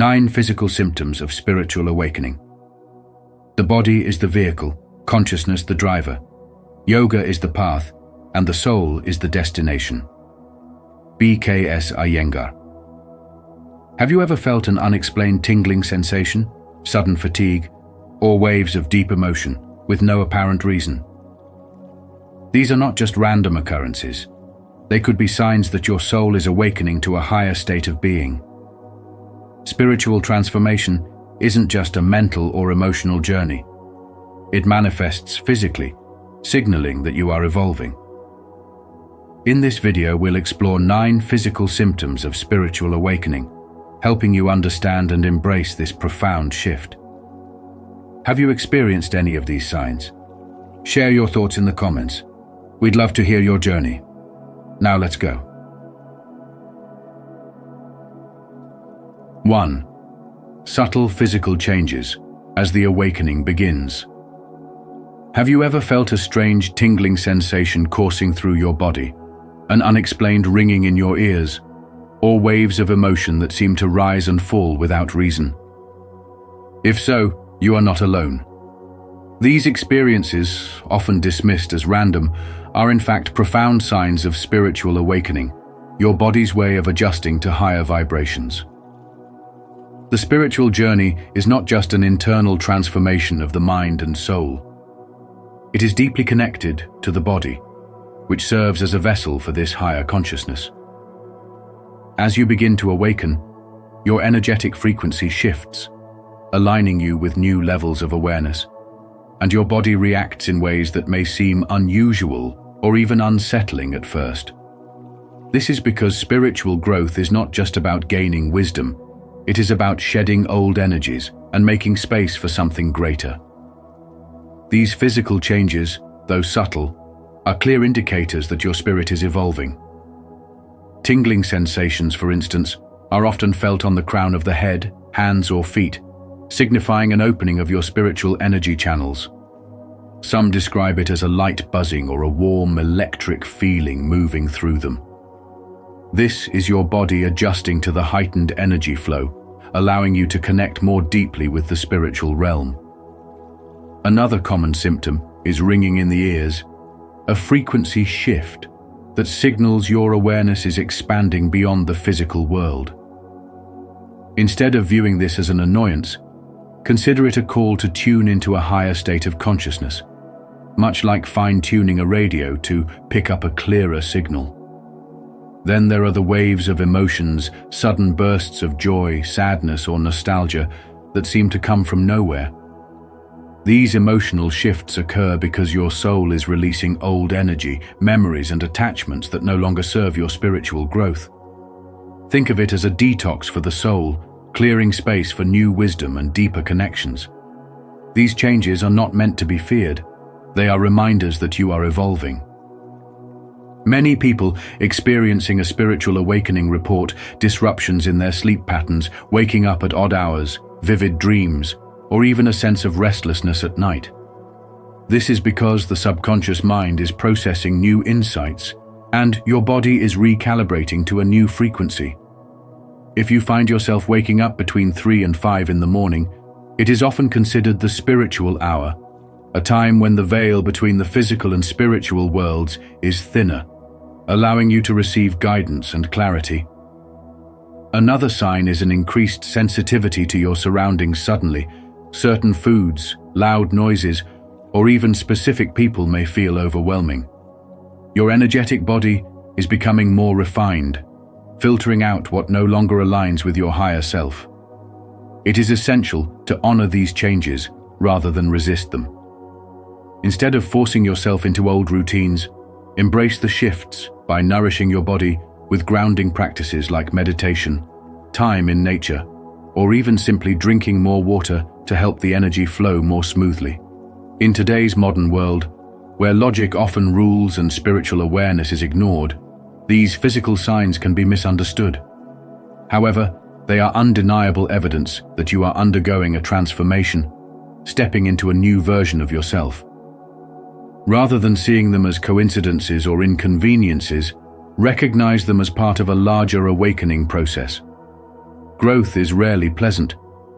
9 physical symptoms of spiritual awakening. The body is the vehicle, consciousness the driver. Yoga is the path, and the soul is the destination. B.K.S. Iyengar. Have you ever felt an unexplained tingling sensation, sudden fatigue, or waves of deep emotion with no apparent reason? These are not just random occurrences. They could be signs that your soul is awakening to a higher state of being. Spiritual transformation isn't just a mental or emotional journey. It manifests physically, signaling that you are evolving. In this video, we'll explore 9 physical symptoms of spiritual awakening, helping you understand and embrace this profound shift. Have you experienced any of these signs? Share your thoughts in the comments. We'd love to hear your journey. Now let's go. 1. Subtle physical changes as the awakening begins. Have you ever felt a strange tingling sensation coursing through your body, an unexplained ringing in your ears, or waves of emotion that seem to rise and fall without reason? If so, you are not alone. These experiences, often dismissed as random, are in fact profound signs of spiritual awakening, your body's way of adjusting to higher vibrations. The spiritual journey is not just an internal transformation of the mind and soul. It is deeply connected to the body, which serves as a vessel for this higher consciousness. As you begin to awaken, your energetic frequency shifts, aligning you with new levels of awareness, and your body reacts in ways that may seem unusual or even unsettling at first. This is because spiritual growth is not just about gaining wisdom. It is about shedding old energies and making space for something greater. These physical changes, though subtle, are clear indicators that your spirit is evolving. Tingling sensations, for instance, are often felt on the crown of the head, hands or feet, signifying an opening of your spiritual energy channels. Some describe it as a light buzzing or a warm electric feeling moving through them. This is your body adjusting to the heightened energy flow, allowing you to connect more deeply with the spiritual realm. Another common symptom is ringing in the ears, a frequency shift that signals your awareness is expanding beyond the physical world. Instead of viewing this as an annoyance, consider it a call to tune into a higher state of consciousness, much like fine-tuning a radio to pick up a clearer signal. Then there are the waves of emotions, sudden bursts of joy, sadness, or nostalgia that seem to come from nowhere. These emotional shifts occur because your soul is releasing old energy, memories, and attachments that no longer serve your spiritual growth. Think of it as a detox for the soul, clearing space for new wisdom and deeper connections. These changes are not meant to be feared. They are reminders that you are evolving. Many people experiencing a spiritual awakening report disruptions in their sleep patterns, waking up at odd hours, vivid dreams, or even a sense of restlessness at night. This is because the subconscious mind is processing new insights, and your body is recalibrating to a new frequency. If you find yourself waking up between 3 and 5 in the morning, it is often considered the spiritual hour, a time when the veil between the physical and spiritual worlds is thinner, allowing you to receive guidance and clarity. Another sign is an increased sensitivity to your surroundings suddenly. Certain foods, loud noises, or even specific people may feel overwhelming. Your energetic body is becoming more refined, filtering out what no longer aligns with your higher self. It is essential to honor these changes rather than resist them. Instead of forcing yourself into old routines, embrace the shifts by nourishing your body with grounding practices like meditation, time in nature, or even simply drinking more water to help the energy flow more smoothly. In today's modern world, where logic often rules and spiritual awareness is ignored, these physical signs can be misunderstood. However, they are undeniable evidence that you are undergoing a transformation, stepping into a new version of yourself. Rather than seeing them as coincidences or inconveniences, recognize them as part of a larger awakening process. Growth is rarely pleasant,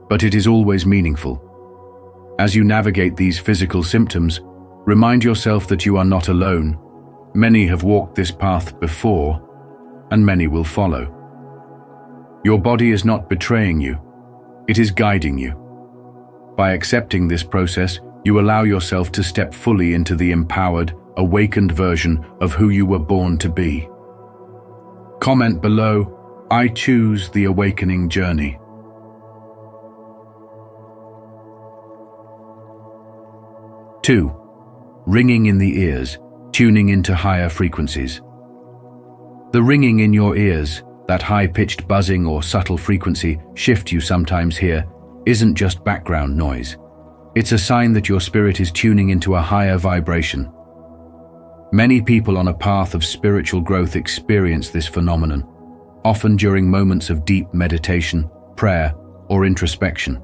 but it is always meaningful. As you navigate these physical symptoms, remind yourself that you are not alone. Many have walked this path before, and many will follow. Your body is not betraying you, it is guiding you. By accepting this process, you allow yourself to step fully into the empowered, awakened version of who you were born to be. Comment below, "I choose the awakening journey." 2. Ringing in the ears, tuning into higher frequencies. The ringing in your ears, that high-pitched buzzing or subtle frequency shift you sometimes hear, isn't just background noise. It's a sign that your spirit is tuning into a higher vibration. Many people on a path of spiritual growth experience this phenomenon, often during moments of deep meditation, prayer, or introspection.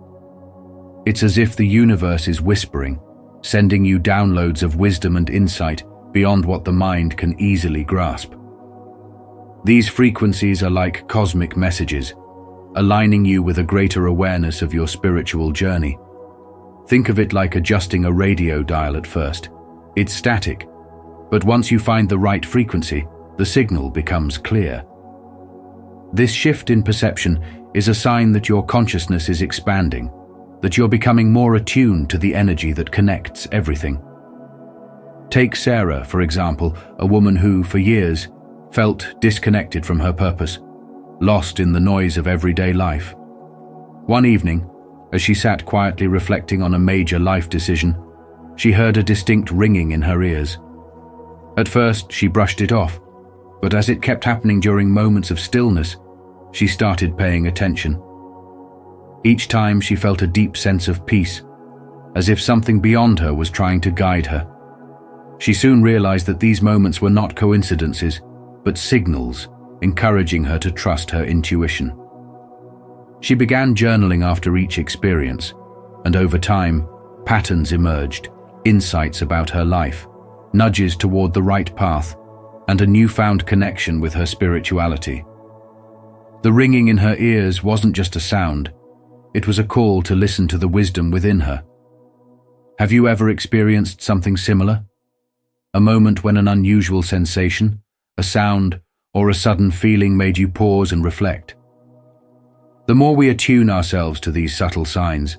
It's as if the universe is whispering, sending you downloads of wisdom and insight beyond what the mind can easily grasp. These frequencies are like cosmic messages, aligning you with a greater awareness of your spiritual journey. Think of it like adjusting a radio dial at first. It's static, but once you find the right frequency, the signal becomes clear. This shift in perception is a sign that your consciousness is expanding, that you're becoming more attuned to the energy that connects everything. Take Sarah, for example, a woman who, for years, felt disconnected from her purpose, lost in the noise of everyday life. One evening, as she sat quietly reflecting on a major life decision, she heard a distinct ringing in her ears. At first, she brushed it off, but as it kept happening during moments of stillness, she started paying attention. Each time she felt a deep sense of peace, as if something beyond her was trying to guide her. She soon realized that these moments were not coincidences, but signals encouraging her to trust her intuition. She began journaling after each experience, and over time, patterns emerged, insights about her life, nudges toward the right path, and a newfound connection with her spirituality. The ringing in her ears wasn't just a sound, it was a call to listen to the wisdom within her. Have you ever experienced something similar? A moment when an unusual sensation, a sound, or a sudden feeling made you pause and reflect? The more we attune ourselves to these subtle signs,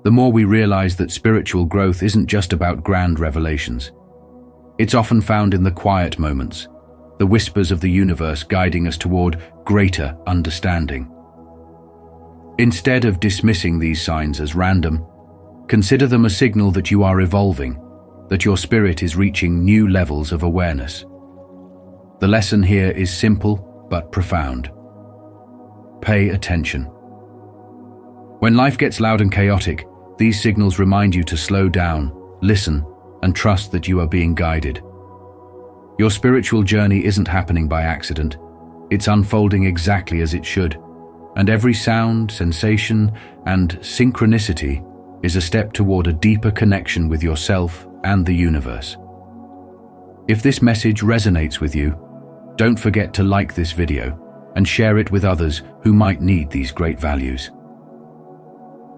the more we realize that spiritual growth isn't just about grand revelations. It's often found in the quiet moments, the whispers of the universe guiding us toward greater understanding. Instead of dismissing these signs as random, consider them a signal that you are evolving, that your spirit is reaching new levels of awareness. The lesson here is simple but profound. Pay attention. When life gets loud and chaotic, these signals remind you to slow down, listen, and trust that you are being guided. Your spiritual journey isn't happening by accident. It's unfolding exactly as it should, and every sound, sensation, and synchronicity is a step toward a deeper connection with yourself and the universe. If this message resonates with you, don't forget to like this video and share it with others who might need these great values.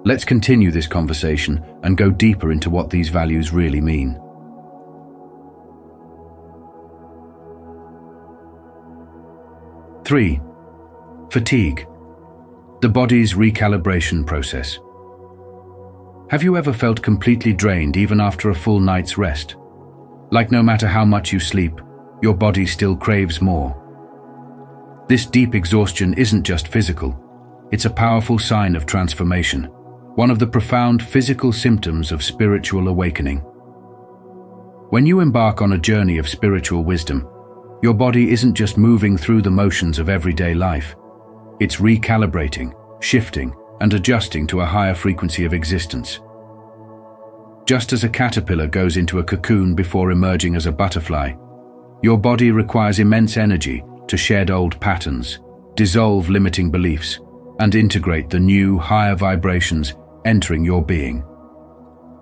Let's continue this conversation and go deeper into what these values really mean. 3. Fatigue. The body's recalibration process. Have you ever felt completely drained even after a full night's rest? Like no matter how much you sleep, your body still craves more. This deep exhaustion isn't just physical, it's a powerful sign of transformation, one of the profound physical symptoms of spiritual awakening. When you embark on a journey of spiritual wisdom, your body isn't just moving through the motions of everyday life. It's recalibrating, shifting, and adjusting to a higher frequency of existence. Just as a caterpillar goes into a cocoon before emerging as a butterfly, your body requires immense energy to shed old patterns, dissolve limiting beliefs, and integrate the new, higher vibrations entering your being.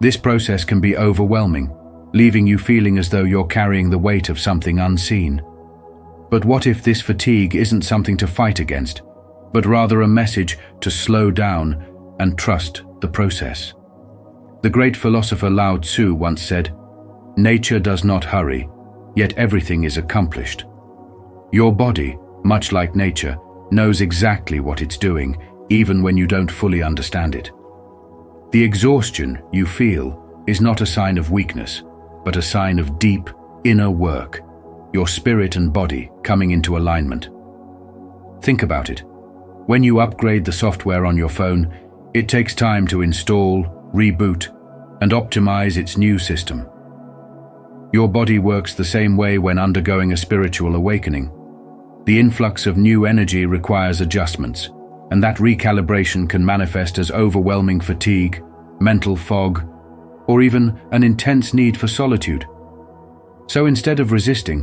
This process can be overwhelming, leaving you feeling as though you're carrying the weight of something unseen. But what if this fatigue isn't something to fight against, but rather a message to slow down and trust the process. The great philosopher Lao Tzu once said, "Nature does not hurry, yet everything is accomplished." Your body, much like nature, knows exactly what it's doing, even when you don't fully understand it. The exhaustion you feel is not a sign of weakness, but a sign of deep, inner work, your spirit and body coming into alignment. Think about it. When you upgrade the software on your phone, it takes time to install, reboot, and optimize its new system. Your body works the same way when undergoing a spiritual awakening. The influx of new energy requires adjustments, and that recalibration can manifest as overwhelming fatigue, mental fog, or even an intense need for solitude. So instead of resisting,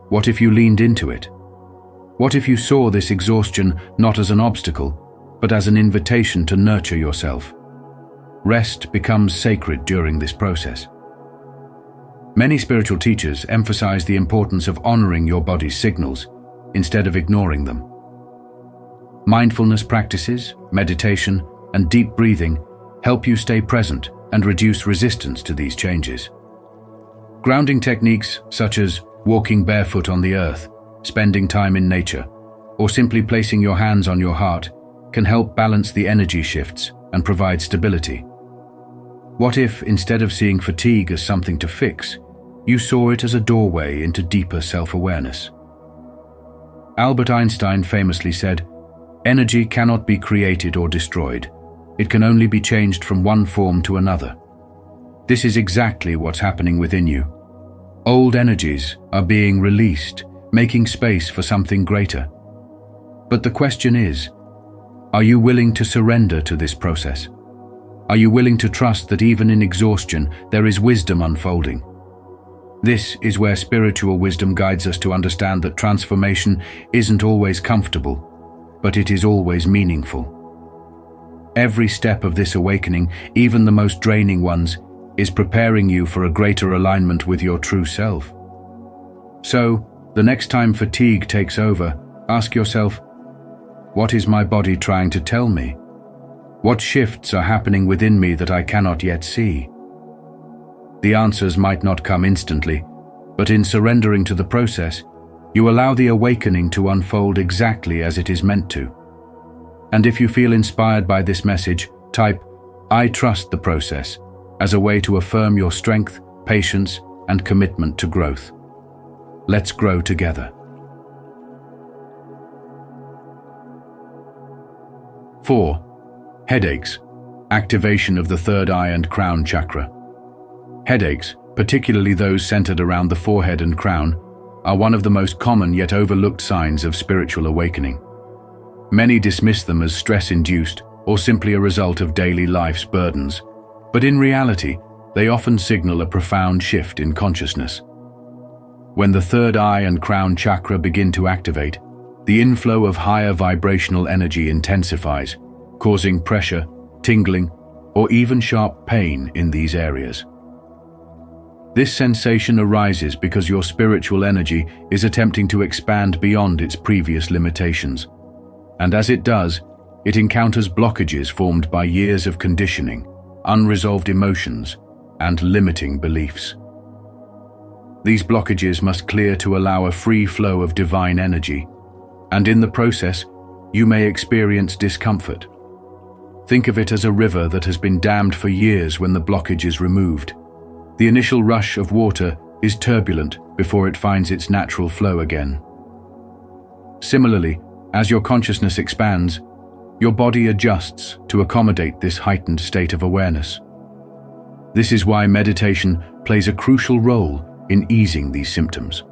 what if you leaned into it? What if you saw this exhaustion not as an obstacle, but as an invitation to nurture yourself? Rest becomes sacred during this process. Many spiritual teachers emphasize the importance of honoring your body's signals instead of ignoring them. Mindfulness practices, meditation, and deep breathing help you stay present and reduce resistance to these changes. Grounding techniques such as walking barefoot on the earth, spending time in nature, or simply placing your hands on your heart can help balance the energy shifts and provide stability. What if, instead of seeing fatigue as something to fix, you saw it as a doorway into deeper self-awareness? Albert Einstein famously said, "Energy cannot be created or destroyed. It can only be changed from one form to another." This is exactly what's happening within you. Old energies are being released, making space for something greater. But the question is, are you willing to surrender to this process? Are you willing to trust that even in exhaustion, there is wisdom unfolding? This is where spiritual wisdom guides us to understand that transformation isn't always comfortable, but it is always meaningful. Every step of this awakening, even the most draining ones, is preparing you for a greater alignment with your true self. So, the next time fatigue takes over, ask yourself, what is my body trying to tell me? What shifts are happening within me that I cannot yet see? The answers might not come instantly, but in surrendering to the process, you allow the awakening to unfold exactly as it is meant to. And if you feel inspired by this message, type, "I trust the process," as a way to affirm your strength, patience, and commitment to growth. Let's grow together. 4. Headaches. Activation of the third eye and crown chakra. Headaches, particularly those centered around the forehead and crown, are one of the most common yet overlooked signs of spiritual awakening. Many dismiss them as stress-induced or simply a result of daily life's burdens, but in reality, they often signal a profound shift in consciousness. When the third eye and crown chakra begin to activate, the inflow of higher vibrational energy intensifies, causing pressure, tingling, or even sharp pain in these areas. This sensation arises because your spiritual energy is attempting to expand beyond its previous limitations. And as it does, it encounters blockages formed by years of conditioning, unresolved emotions, and limiting beliefs. These blockages must clear to allow a free flow of divine energy, and in the process, you may experience discomfort. Think of it as a river that has been dammed for years when the blockage is removed. The initial rush of water is turbulent before it finds its natural flow again. Similarly, as your consciousness expands, your body adjusts to accommodate this heightened state of awareness. This is why meditation plays a crucial role in easing these symptoms.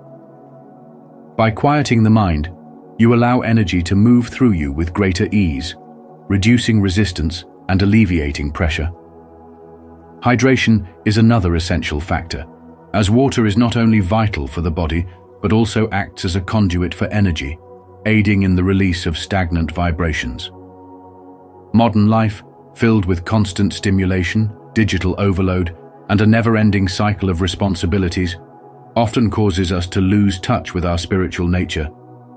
By quieting the mind, you allow energy to move through you with greater ease, reducing resistance and alleviating pressure. Hydration is another essential factor, as water is not only vital for the body, but also acts as a conduit for energy, aiding in the release of stagnant vibrations. Modern life, filled with constant stimulation, digital overload, and a never-ending cycle of responsibilities, often causes us to lose touch with our spiritual nature,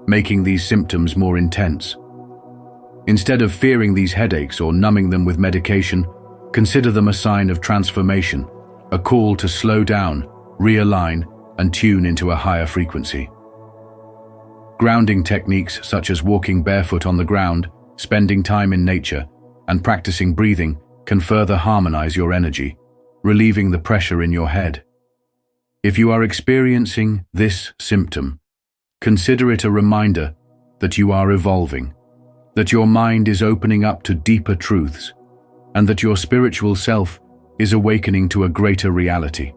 making these symptoms more intense. Instead of fearing these headaches or numbing them with medication, consider them a sign of transformation, a call to slow down, realign, and tune into a higher frequency. Grounding techniques such as walking barefoot on the ground, spending time in nature, and practicing breathing can further harmonize your energy, relieving the pressure in your head. If you are experiencing this symptom, consider it a reminder that you are evolving, that your mind is opening up to deeper truths, and that your spiritual self is awakening to a greater reality.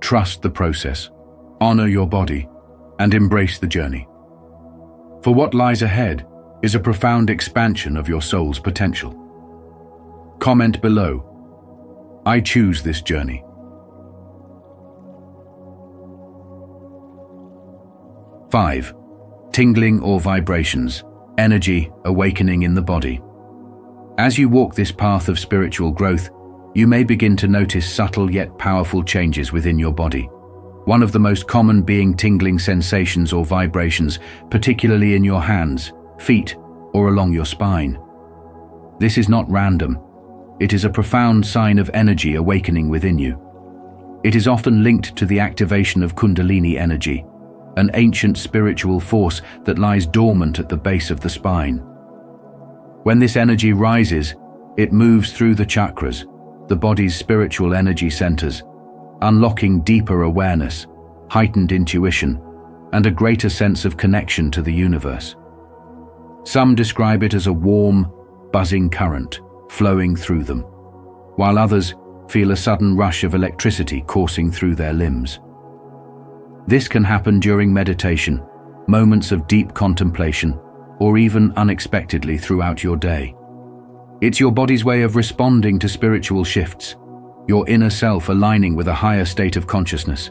Trust the process, honor your body, and embrace the journey. For what lies ahead is a profound expansion of your soul's potential. Comment below, "I choose this journey." 5. Tingling or vibrations, energy awakening in the body. As you walk this path of spiritual growth, you may begin to notice subtle yet powerful changes within your body. One of the most common being tingling sensations or vibrations, particularly in your hands, feet, or along your spine. This is not random. It is a profound sign of energy awakening within you. It is often linked to the activation of Kundalini energy, an ancient spiritual force that lies dormant at the base of the spine. When this energy rises, it moves through the chakras, the body's spiritual energy centers, unlocking deeper awareness, heightened intuition, and a greater sense of connection to the universe. Some describe it as a warm, buzzing current flowing through them, while others feel a sudden rush of electricity coursing through their limbs. This can happen during meditation, moments of deep contemplation, or even unexpectedly throughout your day. It's your body's way of responding to spiritual shifts, your inner self aligning with a higher state of consciousness.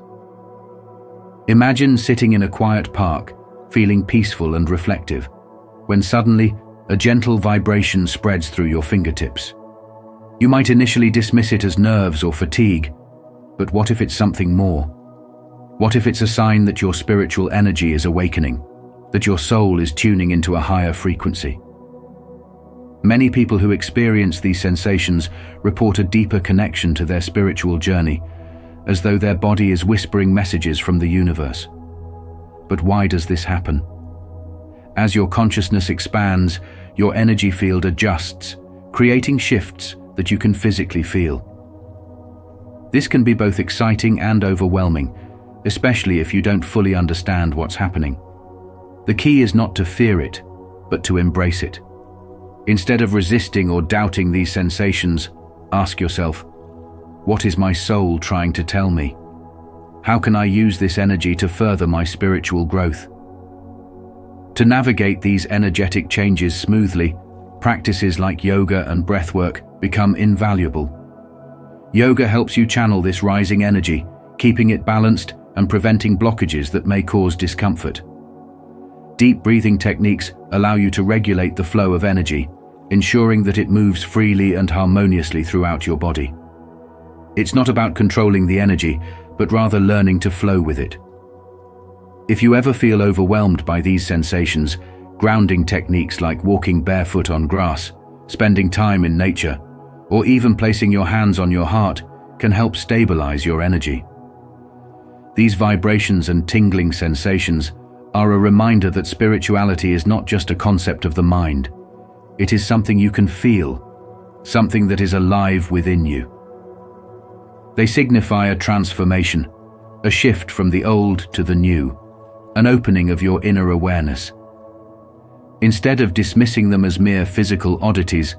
Imagine sitting in a quiet park, feeling peaceful and reflective, when suddenly a gentle vibration spreads through your fingertips. You might initially dismiss it as nerves or fatigue, but what if it's something more? What if it's a sign that your spiritual energy is awakening, that your soul is tuning into a higher frequency? Many people who experience these sensations report a deeper connection to their spiritual journey, as though their body is whispering messages from the universe. But why does this happen? As your consciousness expands, your energy field adjusts, creating shifts that you can physically feel. This can be both exciting and overwhelming, especially if you don't fully understand what's happening. The key is not to fear it, but to embrace it. Instead of resisting or doubting these sensations, ask yourself, what is my soul trying to tell me? How can I use this energy to further my spiritual growth? To navigate these energetic changes smoothly, practices like yoga and breathwork become invaluable. Yoga helps you channel this rising energy, keeping it balanced and preventing blockages that may cause discomfort. Deep breathing techniques allow you to regulate the flow of energy, ensuring that it moves freely and harmoniously throughout your body. It's not about controlling the energy, but rather learning to flow with it. If you ever feel overwhelmed by these sensations, grounding techniques like walking barefoot on grass, spending time in nature, or even placing your hands on your heart can help stabilize your energy. These vibrations and tingling sensations are a reminder that spirituality is not just a concept of the mind. It is something you can feel, something that is alive within you. They signify a transformation, a shift from the old to the new, an opening of your inner awareness. Instead of dismissing them as mere physical oddities,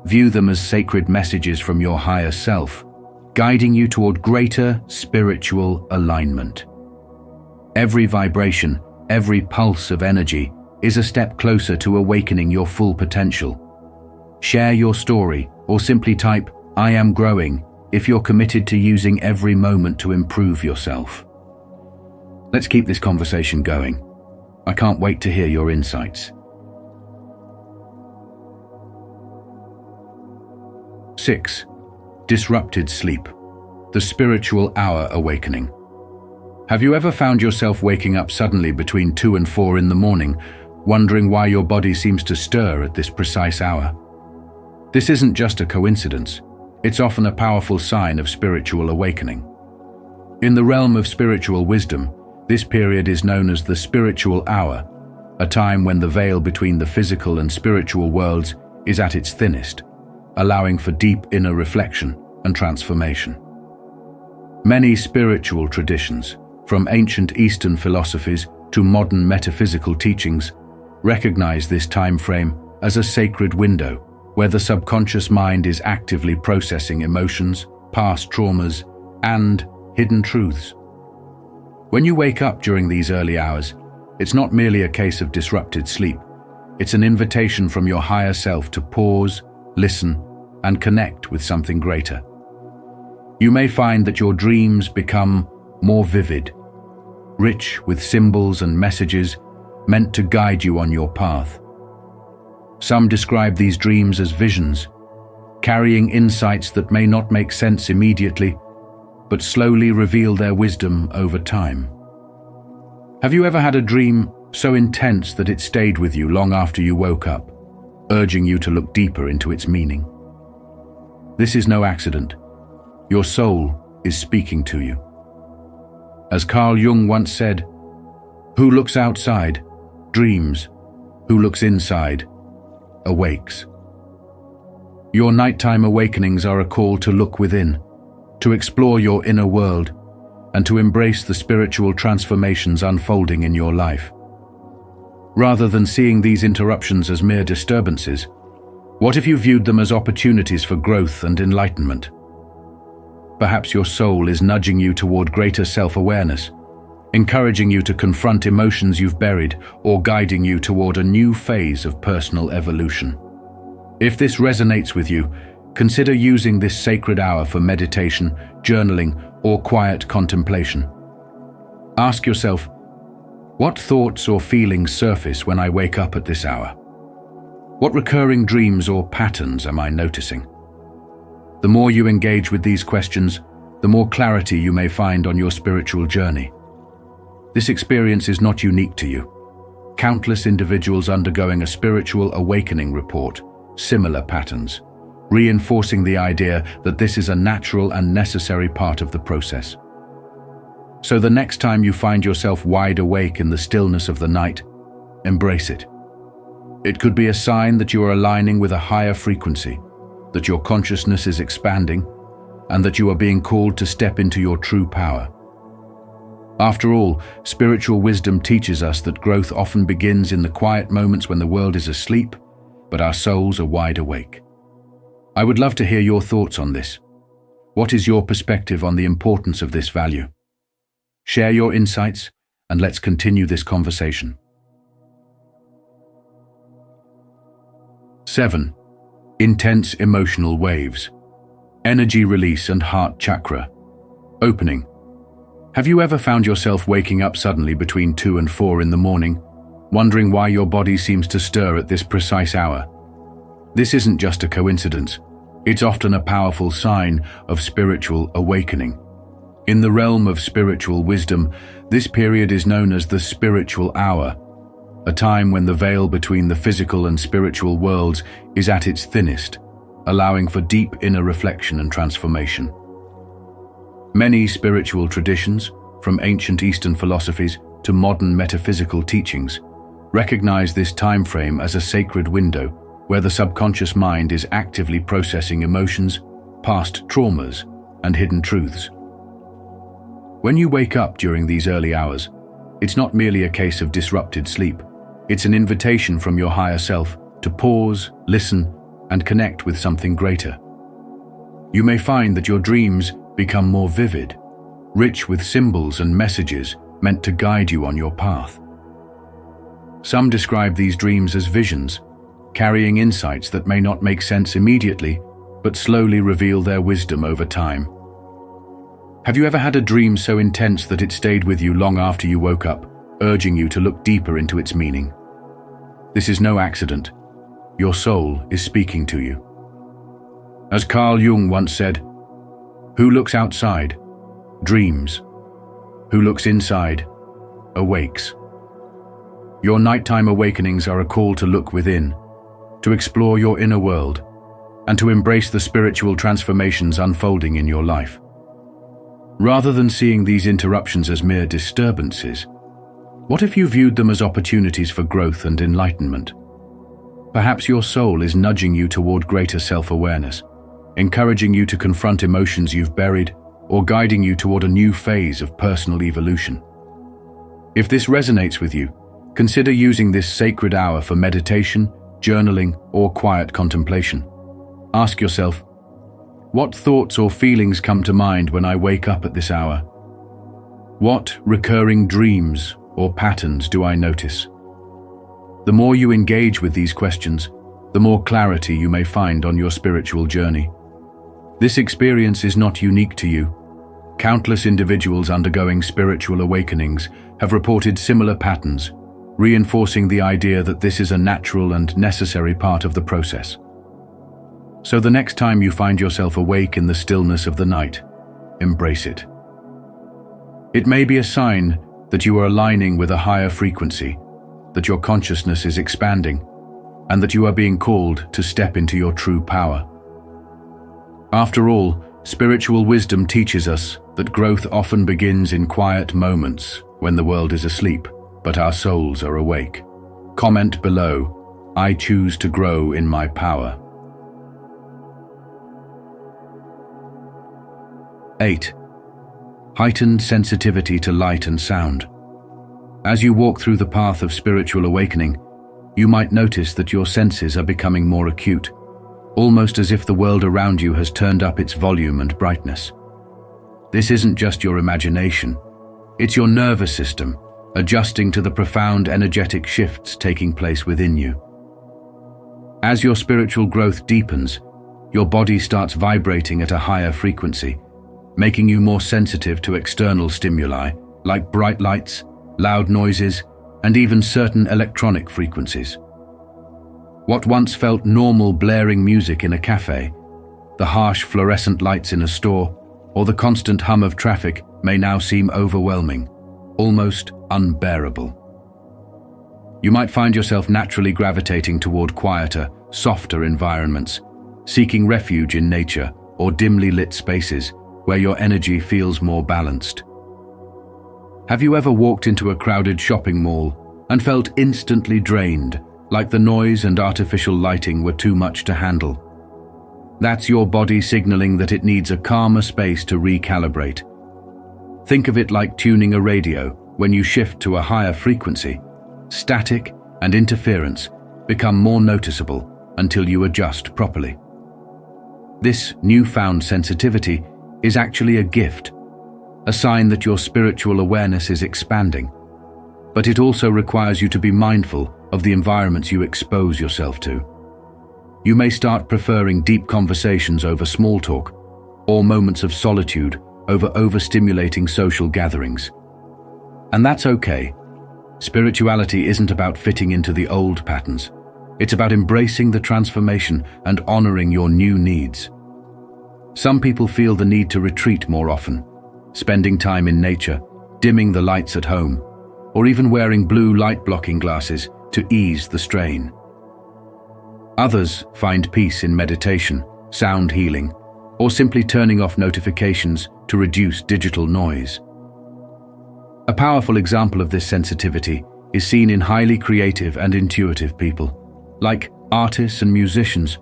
view them as sacred messages from your higher self, guiding you toward greater spiritual alignment. Every vibration, every pulse of energy is a step closer to awakening your full potential. Share your story or simply type, "I am growing," if you're committed to using every moment to improve yourself. Let's keep this conversation going. I can't wait to hear your insights. 6. Disrupted sleep. The spiritual hour awakening. Have you ever found yourself waking up suddenly between 2 and 4 in the morning, wondering why your body seems to stir at this precise hour. This isn't just a coincidence, it's often a powerful sign of spiritual awakening. In the realm of spiritual wisdom, this period is known as the spiritual hour, a time when the veil between the physical and spiritual worlds is at its thinnest, allowing for deep inner reflection and transformation. Many spiritual traditions, from ancient Eastern philosophies to modern metaphysical teachings, recognize this time frame as a sacred window where the subconscious mind is actively processing emotions, past traumas, and hidden truths. When you wake up during these early hours, it's not merely a case of disrupted sleep. It's an invitation from your higher self to pause, listen, and connect with something greater. You may find that your dreams become more vivid, rich with symbols and messages meant to guide you on your path. Some describe these dreams as visions, carrying insights that may not make sense immediately, but slowly reveal their wisdom over time. Have you ever had a dream so intense that it stayed with you long after you woke up, urging you to look deeper into its meaning? This is no accident. Your soul is speaking to you. As Carl Jung once said, "Who looks outside dreams, who looks inside awakes." Your nighttime awakenings are a call to look within, to explore your inner world, and to embrace the spiritual transformations unfolding in your life. Rather than seeing these interruptions as mere disturbances, what if you viewed them as opportunities for growth and enlightenment? Perhaps your soul is nudging you toward greater self-awareness, encouraging you to confront emotions you've buried, or guiding you toward a new phase of personal evolution. If this resonates with you, consider using this sacred hour for meditation, journaling, or quiet contemplation. Ask yourself, what thoughts or feelings surface when I wake up at this hour? What recurring dreams or patterns am I noticing? The more you engage with these questions, the more clarity you may find on your spiritual journey. This experience is not unique to you. Countless individuals undergoing a spiritual awakening report similar patterns, reinforcing the idea that this is a natural and necessary part of the process. So the next time you find yourself wide awake in the stillness of the night, embrace it. It could be a sign that you are aligning with a higher frequency, that your consciousness is expanding, and that you are being called to step into your true power. After all, spiritual wisdom teaches us that growth often begins in the quiet moments when the world is asleep, but our souls are wide awake. I would love to hear your thoughts on this. What is your perspective on the importance of this value? Share your insights, and let's continue this conversation. 7. Intense emotional waves. Energy release and heart chakra. Opening. Have you ever found yourself waking up suddenly between 2 and 4 in the morning, wondering why your body seems to stir at this precise hour? This isn't just a coincidence. It's often a powerful sign of spiritual awakening. In the realm of spiritual wisdom, this period is known as the spiritual hour, a time when the veil between the physical and spiritual worlds is at its thinnest, allowing for deep inner reflection and transformation. Many spiritual traditions, from ancient Eastern philosophies to modern metaphysical teachings, recognize this time frame as a sacred window where the subconscious mind is actively processing emotions, past traumas, and hidden truths. When you wake up during these early hours, it's not merely a case of disrupted sleep. It's an invitation from your higher self to pause, listen, and connect with something greater. You may find that your dreams become more vivid, rich with symbols and messages meant to guide you on your path. Some describe these dreams as visions, carrying insights that may not make sense immediately, but slowly reveal their wisdom over time. Have you ever had a dream so intense that it stayed with you long after you woke up, urging you to look deeper into its meaning? This is no accident. Your soul is speaking to you. As Carl Jung once said, "Who looks outside dreams. Who looks inside awakes." Your nighttime awakenings are a call to look within, to explore your inner world, and to embrace the spiritual transformations unfolding in your life. Rather than seeing these interruptions as mere disturbances, what if you viewed them as opportunities for growth and enlightenment? Perhaps your soul is nudging you toward greater self-awareness, encouraging you to confront emotions you've buried, or guiding you toward a new phase of personal evolution. If this resonates with you, consider using this sacred hour for meditation, journaling, or quiet contemplation. Ask yourself, what thoughts or feelings come to mind when I wake up at this hour? What recurring dreams or patterns do I notice? The more you engage with these questions, the more clarity you may find on your spiritual journey. This experience is not unique to you. Countless individuals undergoing spiritual awakenings have reported similar patterns, reinforcing the idea that this is a natural and necessary part of the process. So the next time you find yourself awake in the stillness of the night, embrace it. It may be a sign that you are aligning with a higher frequency, that your consciousness is expanding, and that you are being called to step into your true power. After all, spiritual wisdom teaches us that growth often begins in quiet moments when the world is asleep, but our souls are awake. Comment below, I choose to grow in my power. 8. Heightened sensitivity to light and sound. As you walk through the path of spiritual awakening, you might notice that your senses are becoming more acute, almost as if the world around you has turned up its volume and brightness. This isn't just your imagination, it's your nervous system adjusting to the profound energetic shifts taking place within you. As your spiritual growth deepens, your body starts vibrating at a higher frequency, making you more sensitive to external stimuli like bright lights, loud noises, and even certain electronic frequencies. What once felt normal blaring music in a cafe, the harsh fluorescent lights in a store, or the constant hum of traffic may now seem overwhelming, almost unbearable. You might find yourself naturally gravitating toward quieter, softer environments, seeking refuge in nature or dimly lit spaces where your energy feels more balanced. Have you ever walked into a crowded shopping mall and felt instantly drained, like the noise and artificial lighting were too much to handle? That's your body signaling that it needs a calmer space to recalibrate. Think of it like tuning a radio. When you shift to a higher frequency, static and interference become more noticeable until you adjust properly. This newfound sensitivity is actually a gift, a sign that your spiritual awareness is expanding. But it also requires you to be mindful of the environments you expose yourself to. You may start preferring deep conversations over small talk, or moments of solitude over overstimulating social gatherings. And that's okay. Spirituality isn't about fitting into the old patterns. It's about embracing the transformation and honoring your new needs. Some people feel the need to retreat more often, spending time in nature, dimming the lights at home, or even wearing blue light-blocking glasses to ease the strain. Others find peace in meditation, sound healing, or simply turning off notifications to reduce digital noise. A powerful example of this sensitivity is seen in highly creative and intuitive people, like artists and musicians,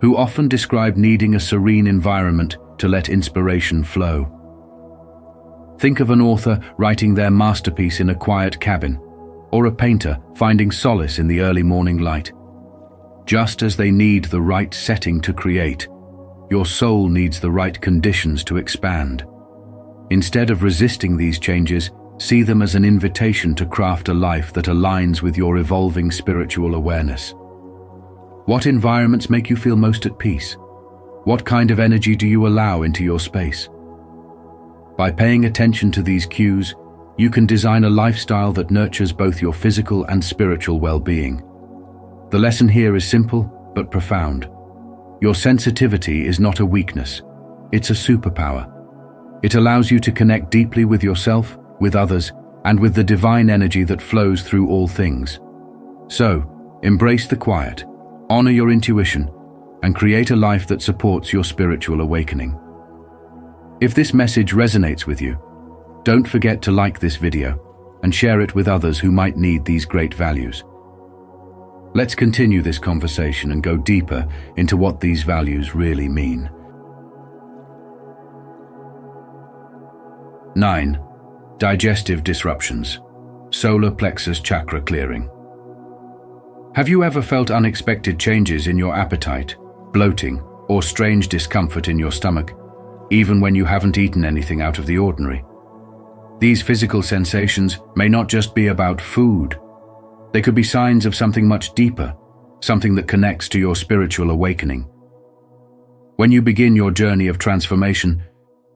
who often describe needing a serene environment to let inspiration flow. Think of an author writing their masterpiece in a quiet cabin, or a painter finding solace in the early morning light. Just as they need the right setting to create, your soul needs the right conditions to expand. Instead of resisting these changes, see them as an invitation to craft a life that aligns with your evolving spiritual awareness. What environments make you feel most at peace? What kind of energy do you allow into your space? By paying attention to these cues, you can design a lifestyle that nurtures both your physical and spiritual well-being. The lesson here is simple but profound. Your sensitivity is not a weakness, it's a superpower. It allows you to connect deeply with yourself, with others, and with the divine energy that flows through all things. So, embrace the quiet, honor your intuition, and create a life that supports your spiritual awakening. If this message resonates with you, don't forget to like this video and share it with others who might need these great values. Let's continue this conversation and go deeper into what these values really mean. 9. Digestive disruptions. Solar plexus chakra clearing. Have you ever felt unexpected changes in your appetite, bloating, or strange discomfort in your stomach, even when you haven't eaten anything out of the ordinary? These physical sensations may not just be about food. They could be signs of something much deeper, something that connects to your spiritual awakening. When you begin your journey of transformation,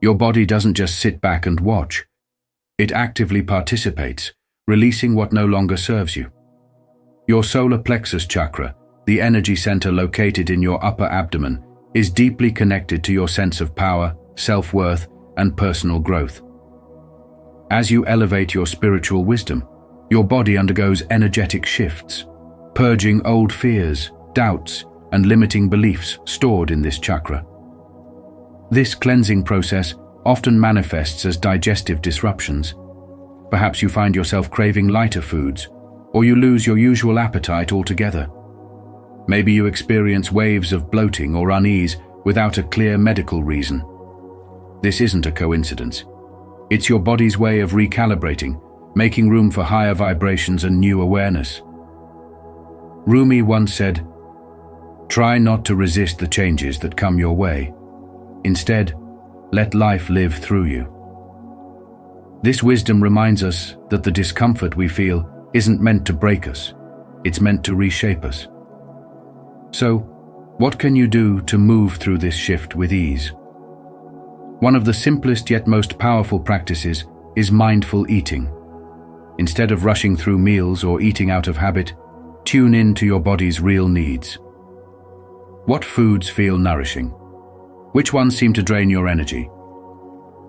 your body doesn't just sit back and watch. It actively participates, releasing what no longer serves you. Your solar plexus chakra, the energy center located in your upper abdomen, is deeply connected to your sense of power, self-worth, and personal growth. As you elevate your spiritual wisdom, your body undergoes energetic shifts, purging old fears, doubts, and limiting beliefs stored in this chakra. This cleansing process often manifests as digestive disruptions. Perhaps you find yourself craving lighter foods, or you lose your usual appetite altogether. Maybe you experience waves of bloating or unease without a clear medical reason. This isn't a coincidence. It's your body's way of recalibrating, making room for higher vibrations and new awareness. Rumi once said, "Try not to resist the changes that come your way. Instead, let life live through you." This wisdom reminds us that the discomfort we feel isn't meant to break us, it's meant to reshape us. So, what can you do to move through this shift with ease? One of the simplest yet most powerful practices is mindful eating. Instead of rushing through meals or eating out of habit, tune in to your body's real needs. What foods feel nourishing? Which ones seem to drain your energy?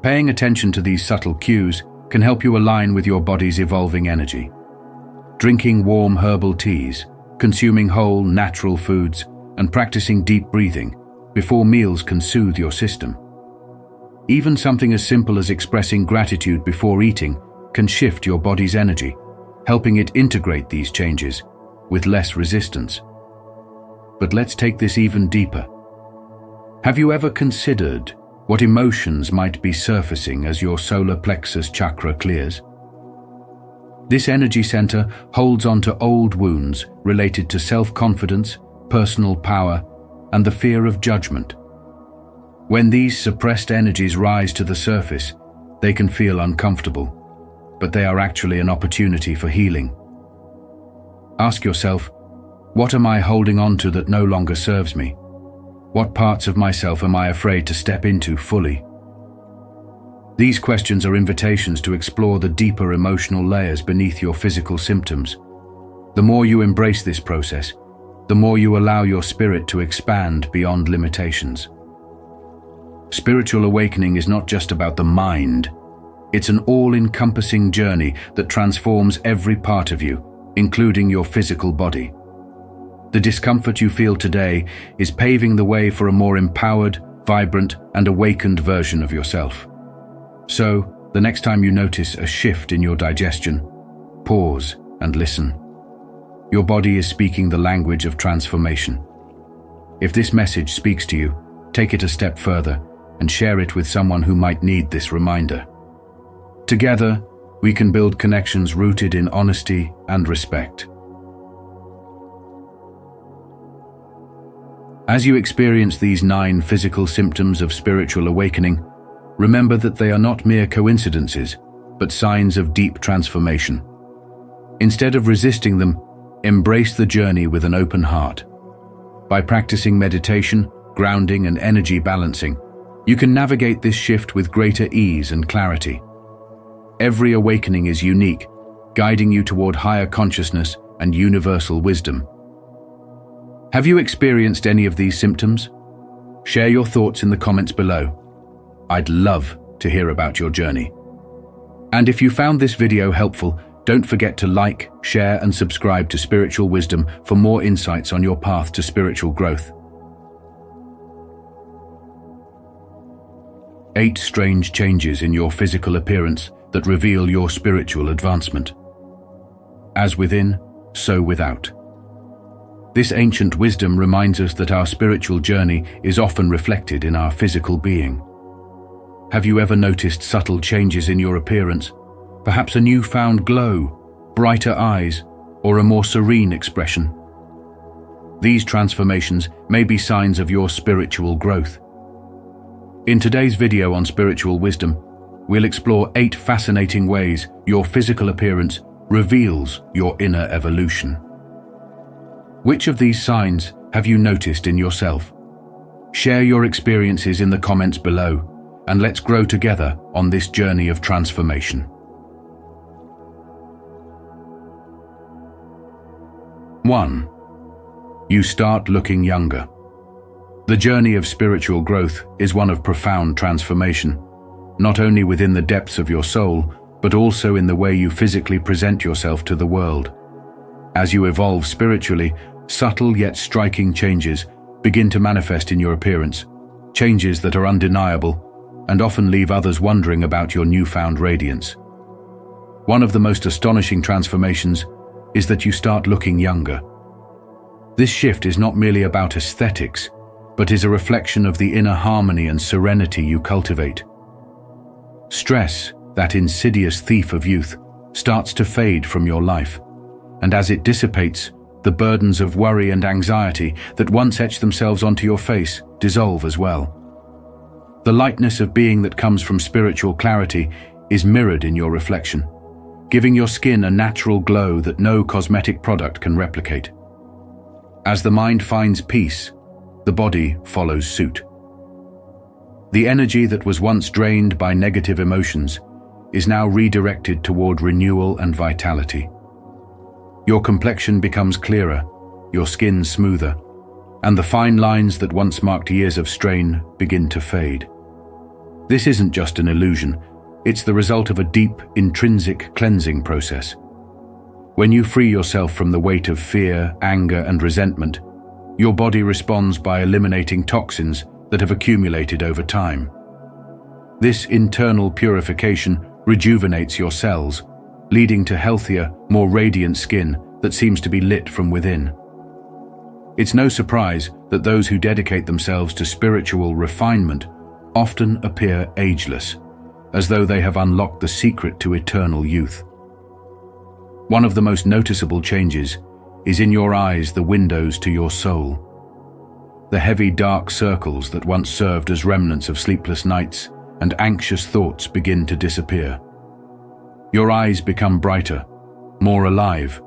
Paying attention to these subtle cues can help you align with your body's evolving energy. Drinking warm herbal teas, consuming whole, natural foods, and practicing deep breathing before meals can soothe your system. Even something as simple as expressing gratitude before eating can shift your body's energy, helping it integrate these changes with less resistance. But let's take this even deeper. Have you ever considered what emotions might be surfacing as your solar plexus chakra clears? This energy center holds on to old wounds related to self-confidence, personal power, and the fear of judgment. When these suppressed energies rise to the surface, they can feel uncomfortable, but they are actually an opportunity for healing. Ask yourself, what am I holding on to that no longer serves me? What parts of myself am I afraid to step into fully? These questions are invitations to explore the deeper emotional layers beneath your physical symptoms. The more you embrace this process, the more you allow your spirit to expand beyond limitations. Spiritual awakening is not just about the mind. It's an all-encompassing journey that transforms every part of you, including your physical body. The discomfort you feel today is paving the way for a more empowered, vibrant, and awakened version of yourself. So, the next time you notice a shift in your digestion, pause and listen. Your body is speaking the language of transformation. If this message speaks to you, take it a step further and share it with someone who might need this reminder. Together, we can build connections rooted in honesty and respect. As you experience these 9 physical symptoms of spiritual awakening, remember that they are not mere coincidences, but signs of deep transformation. Instead of resisting them, embrace the journey with an open heart. By practicing meditation, grounding, and energy balancing, you can navigate this shift with greater ease and clarity. Every awakening is unique, guiding you toward higher consciousness and universal wisdom. Have you experienced any of these symptoms? Share your thoughts in the comments below. I'd love to hear about your journey. And if you found this video helpful, Don't forget to like, share, and subscribe to Spiritual Wisdom for more insights on your path to spiritual growth. 8 strange changes in your physical appearance that reveal your spiritual advancement. As within, so without. This ancient wisdom reminds us that our spiritual journey is often reflected in our physical being. Have you ever noticed subtle changes in your appearance? Perhaps a newfound glow, brighter eyes, or a more serene expression? These transformations may be signs of your spiritual growth. In today's video on spiritual wisdom, we'll explore 8 fascinating ways your physical appearance reveals your inner evolution. Which of these signs have you noticed in yourself? Share your experiences in the comments below, and let's grow together on this journey of transformation. 1. You start looking younger. The journey of spiritual growth is one of profound transformation, not only within the depths of your soul, but also in the way you physically present yourself to the world. As you evolve spiritually, subtle yet striking changes begin to manifest in your appearance, changes that are undeniable and often leave others wondering about your newfound radiance. One of the most astonishing transformations is that you start looking younger. This shift is not merely about aesthetics, but is a reflection of the inner harmony and serenity you cultivate. Stress, that insidious thief of youth, starts to fade from your life, and as it dissipates, the burdens of worry and anxiety that once etched themselves onto your face dissolve as well. The lightness of being that comes from spiritual clarity is mirrored in your reflection, giving your skin a natural glow that no cosmetic product can replicate. As the mind finds peace, the body follows suit. The energy that was once drained by negative emotions is now redirected toward renewal and vitality. Your complexion becomes clearer, your skin smoother, and the fine lines that once marked years of strain begin to fade. This isn't just an illusion, it's the result of a deep, intrinsic cleansing process. When you free yourself from the weight of fear, anger, and resentment, your body responds by eliminating toxins that have accumulated over time. This internal purification rejuvenates your cells, leading to healthier, more radiant skin that seems to be lit from within. It's no surprise that those who dedicate themselves to spiritual refinement often appear ageless, as though they have unlocked the secret to eternal youth. One of the most noticeable changes is in your eyes, the windows to your soul. The heavy dark circles that once served as remnants of sleepless nights and anxious thoughts begin to disappear. Your eyes become brighter, more alive,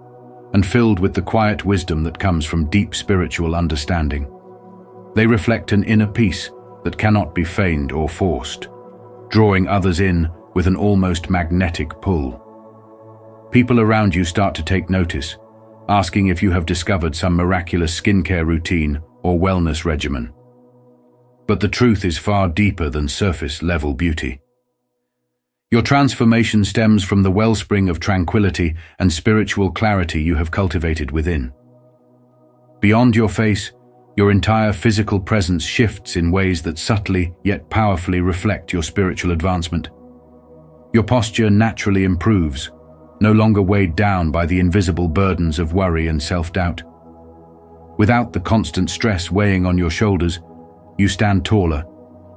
and filled with the quiet wisdom that comes from deep spiritual understanding. They reflect an inner peace that cannot be feigned or forced, drawing others in with an almost magnetic pull. People around you start to take notice, asking if you have discovered some miraculous skincare routine or wellness regimen. But the truth is far deeper than surface-level beauty. Your transformation stems from the wellspring of tranquility and spiritual clarity you have cultivated within. Beyond your face, your entire physical presence shifts in ways that subtly yet powerfully reflect your spiritual advancement. Your posture naturally improves, no longer weighed down by the invisible burdens of worry and self-doubt. Without the constant stress weighing on your shoulders, you stand taller,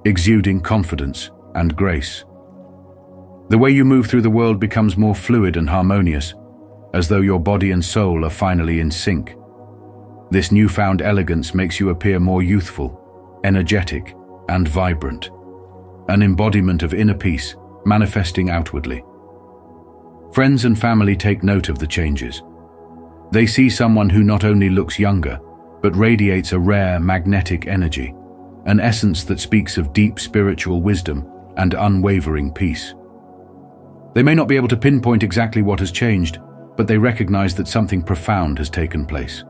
exuding confidence and grace. The way you move through the world becomes more fluid and harmonious, as though your body and soul are finally in sync. This newfound elegance makes you appear more youthful, energetic, and vibrant, an embodiment of inner peace manifesting outwardly. Friends and family take note of the changes. They see someone who not only looks younger, but radiates a rare magnetic energy, an essence that speaks of deep spiritual wisdom and unwavering peace. They may not be able to pinpoint exactly what has changed, but they recognize that something profound has taken place.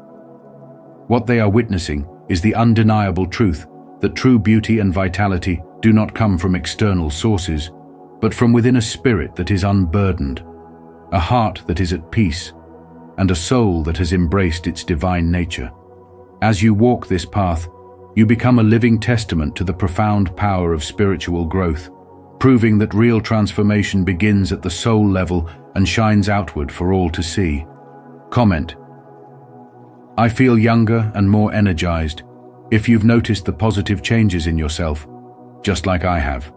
What they are witnessing is the undeniable truth that true beauty and vitality do not come from external sources, but from within a spirit that is unburdened. a heart that is at peace, and a soul that has embraced its divine nature. As you walk this path, you become a living testament to the profound power of spiritual growth, proving that real transformation begins at the soul level and shines outward for all to see. Comment: I feel younger and more energized, if you've noticed the positive changes in yourself, just like I have.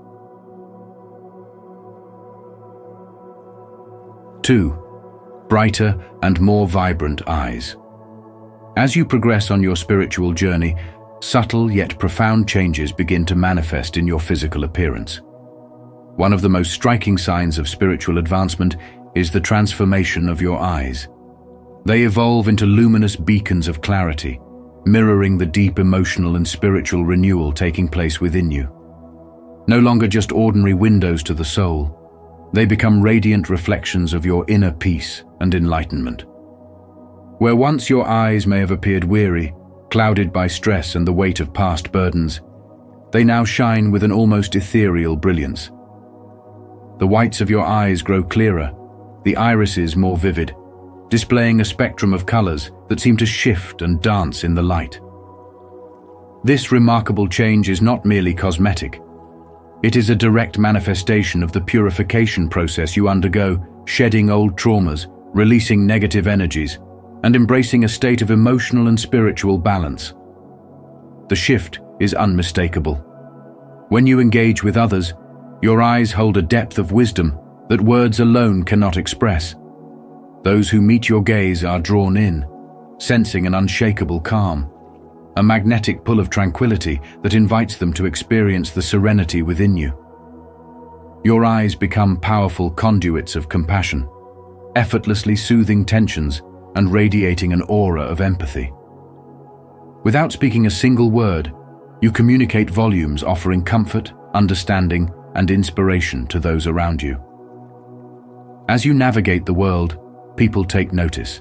2. Brighter and more vibrant eyes. As you progress on your spiritual journey, subtle yet profound changes begin to manifest in your physical appearance. One of the most striking signs of spiritual advancement is the transformation of your eyes. They evolve into luminous beacons of clarity, mirroring the deep emotional and spiritual renewal taking place within you. No longer just ordinary windows to the soul, they become radiant reflections of your inner peace and enlightenment. Where once your eyes may have appeared weary, clouded by stress and the weight of past burdens, they now shine with an almost ethereal brilliance. The whites of your eyes grow clearer, the irises more vivid, displaying a spectrum of colors that seem to shift and dance in the light. This remarkable change is not merely cosmetic. It is a direct manifestation of the purification process you undergo, shedding old traumas, releasing negative energies, and embracing a state of emotional and spiritual balance. The shift is unmistakable. When you engage with others, your eyes hold a depth of wisdom that words alone cannot express. Those who meet your gaze are drawn in, sensing an unshakable calm, a magnetic pull of tranquility that invites them to experience the serenity within you. Your eyes become powerful conduits of compassion, effortlessly soothing tensions and radiating an aura of empathy. Without speaking a single word, you communicate volumes, offering comfort, understanding, and inspiration to those around you. As you navigate the world, people take notice.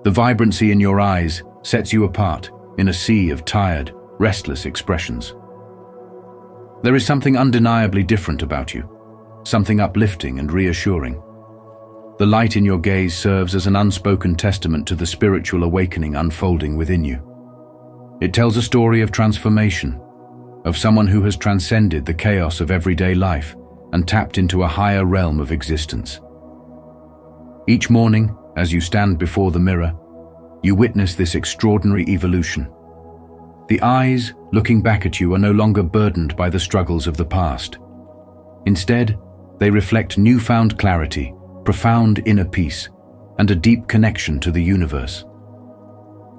The vibrancy in your eyes sets you apart in a sea of tired, restless expressions. There is something undeniably different about you, something uplifting and reassuring. The light in your gaze serves as an unspoken testament to the spiritual awakening unfolding within you. It tells a story of transformation, of someone who has transcended the chaos of everyday life and tapped into a higher realm of existence. Each morning, as you stand before the mirror, you witness this extraordinary evolution. The eyes looking back at you are no longer burdened by the struggles of the past. Instead, they reflect newfound clarity, profound inner peace, and a deep connection to the universe.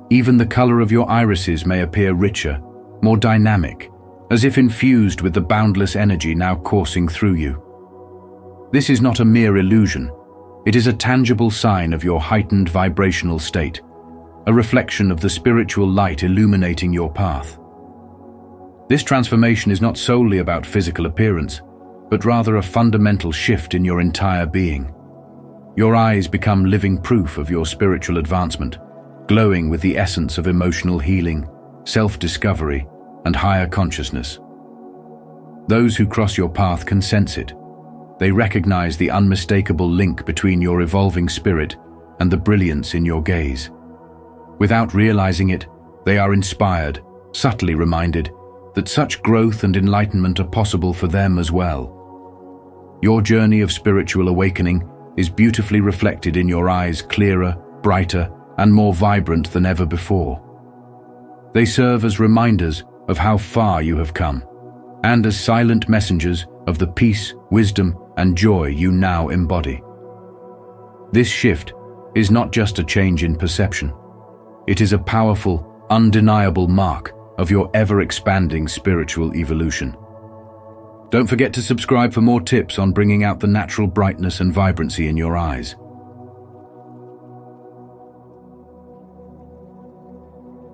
Even the color of your irises may appear richer, more dynamic, as if infused with the boundless energy now coursing through you. This is not a mere illusion. It is a tangible sign of your heightened vibrational state, a reflection of the spiritual light illuminating your path. This transformation is not solely about physical appearance, but rather a fundamental shift in your entire being. Your eyes become living proof of your spiritual advancement, glowing with the essence of emotional healing, self-discovery, and higher consciousness. Those who cross your path can sense it. They recognize the unmistakable link between your evolving spirit and the brilliance in your gaze. Without realizing it, they are inspired, subtly reminded, that such growth and enlightenment are possible for them as well. Your journey of spiritual awakening is beautifully reflected in your eyes, clearer, brighter, and more vibrant than ever before. They serve as reminders of how far you have come, and as silent messengers of the peace, wisdom, and joy you now embody. This shift is not just a change in perception. It is a powerful, undeniable mark of your ever-expanding spiritual evolution. Don't forget to subscribe for more tips on bringing out the natural brightness and vibrancy in your eyes.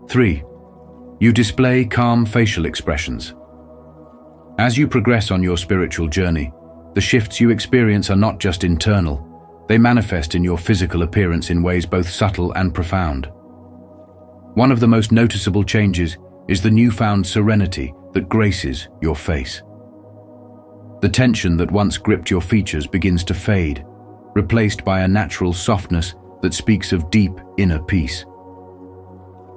3. You display calm facial expressions. As you progress on your spiritual journey, the shifts you experience are not just internal, they manifest in your physical appearance in ways both subtle and profound. One of the most noticeable changes is the newfound serenity that graces your face. The tension that once gripped your features begins to fade, replaced by a natural softness that speaks of deep inner peace.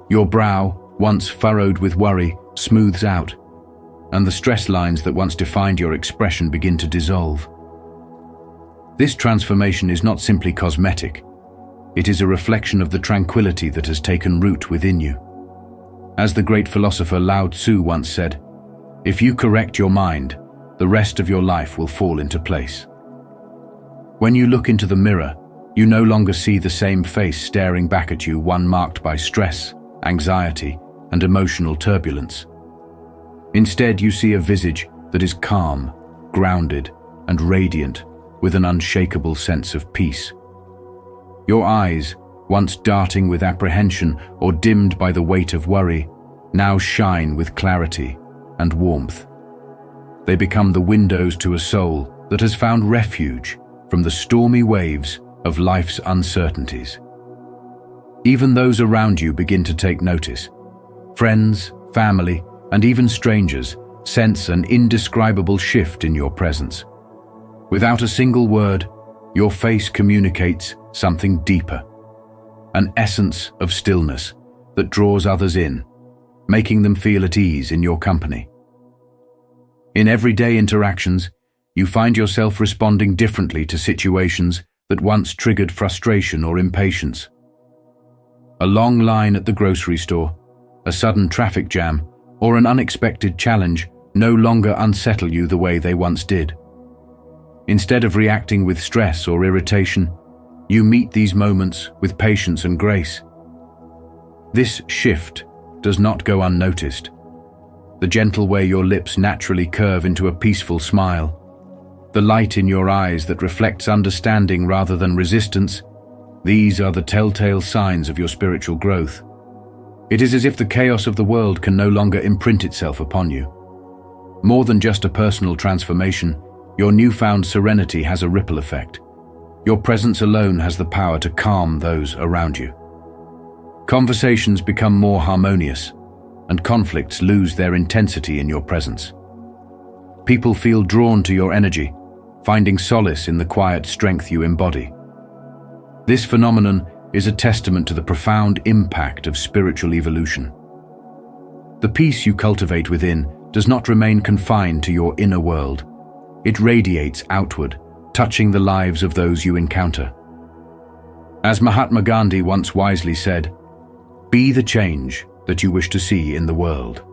Your brow, once furrowed with worry, smooths out, and the stress lines that once defined your expression begin to dissolve. This transformation is not simply cosmetic. It is a reflection of the tranquility that has taken root within you. As the great philosopher Lao Tzu once said, "If you correct your mind, the rest of your life will fall into place." When you look into the mirror, you no longer see the same face staring back at you, one marked by stress, anxiety, and emotional turbulence. Instead, you see a visage that is calm, grounded, and radiant, with an unshakable sense of peace. Your eyes, once darting with apprehension or dimmed by the weight of worry, now shine with clarity and warmth. They become the windows to a soul that has found refuge from the stormy waves of life's uncertainties. Even those around you begin to take notice. Friends, family, and even strangers sense an indescribable shift in your presence. Without a single word, your face communicates something deeper, an essence of stillness that draws others in, making them feel at ease in your company. In everyday interactions, you find yourself responding differently to situations that once triggered frustration or impatience. A long line at the grocery store, a sudden traffic jam, or an unexpected challenge no longer unsettle you the way they once did. Instead of reacting with stress or irritation, you meet these moments with patience and grace. This shift does not go unnoticed. The gentle way your lips naturally curve into a peaceful smile, the light in your eyes that reflects understanding rather than resistance, these are the telltale signs of your spiritual growth. It is as if the chaos of the world can no longer imprint itself upon you. More than just a personal transformation, your newfound serenity has a ripple effect. Your presence alone has the power to calm those around you. Conversations become more harmonious, and conflicts lose their intensity in your presence. People feel drawn to your energy, finding solace in the quiet strength you embody. This phenomenon is a testament to the profound impact of spiritual evolution. The peace you cultivate within does not remain confined to your inner world. It radiates outward, touching the lives of those you encounter. As Mahatma Gandhi once wisely said, "Be the change that you wish to see in the world."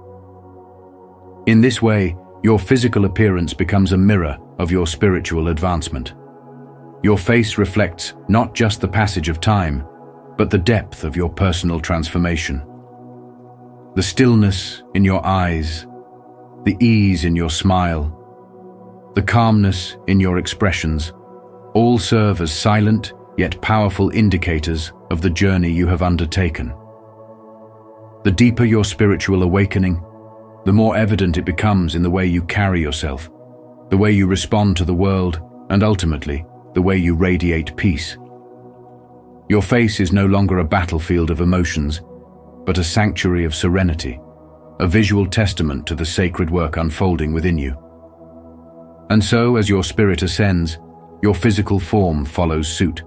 In this way, your physical appearance becomes a mirror of your spiritual advancement. Your face reflects not just the passage of time, but the depth of your personal transformation. The stillness in your eyes, the ease in your smile, the calmness in your expressions, all serve as silent yet powerful indicators of the journey you have undertaken. The deeper your spiritual awakening, the more evident it becomes in the way you carry yourself, the way you respond to the world, and ultimately, the way you radiate peace. Your face is no longer a battlefield of emotions, but a sanctuary of serenity, a visual testament to the sacred work unfolding within you. And so, as your spirit ascends, your physical form follows suit,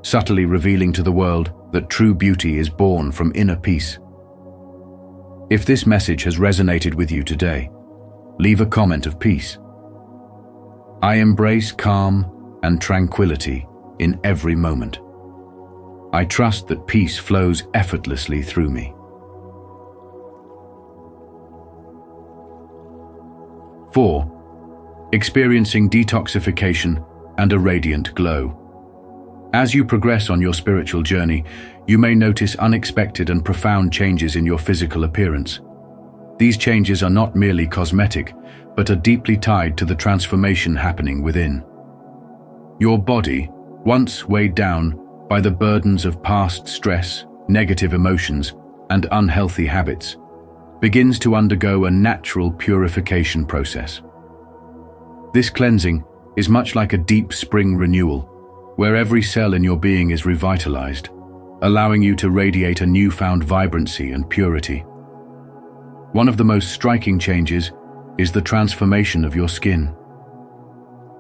subtly revealing to the world that true beauty is born from inner peace. If this message has resonated with you today, leave a comment of peace. I embrace calm and tranquility in every moment. I trust that peace flows effortlessly through me. 4. Experiencing detoxification and a radiant glow. As you progress on your spiritual journey, you may notice unexpected and profound changes in your physical appearance. These changes are not merely cosmetic, but are deeply tied to the transformation happening within. Your body, once weighed down by the burdens of past stress, negative emotions, and unhealthy habits, begins to undergo a natural purification process. This cleansing is much like a deep spring renewal, where every cell in your being is revitalized, allowing you to radiate a newfound vibrancy and purity. One of the most striking changes is the transformation of your skin.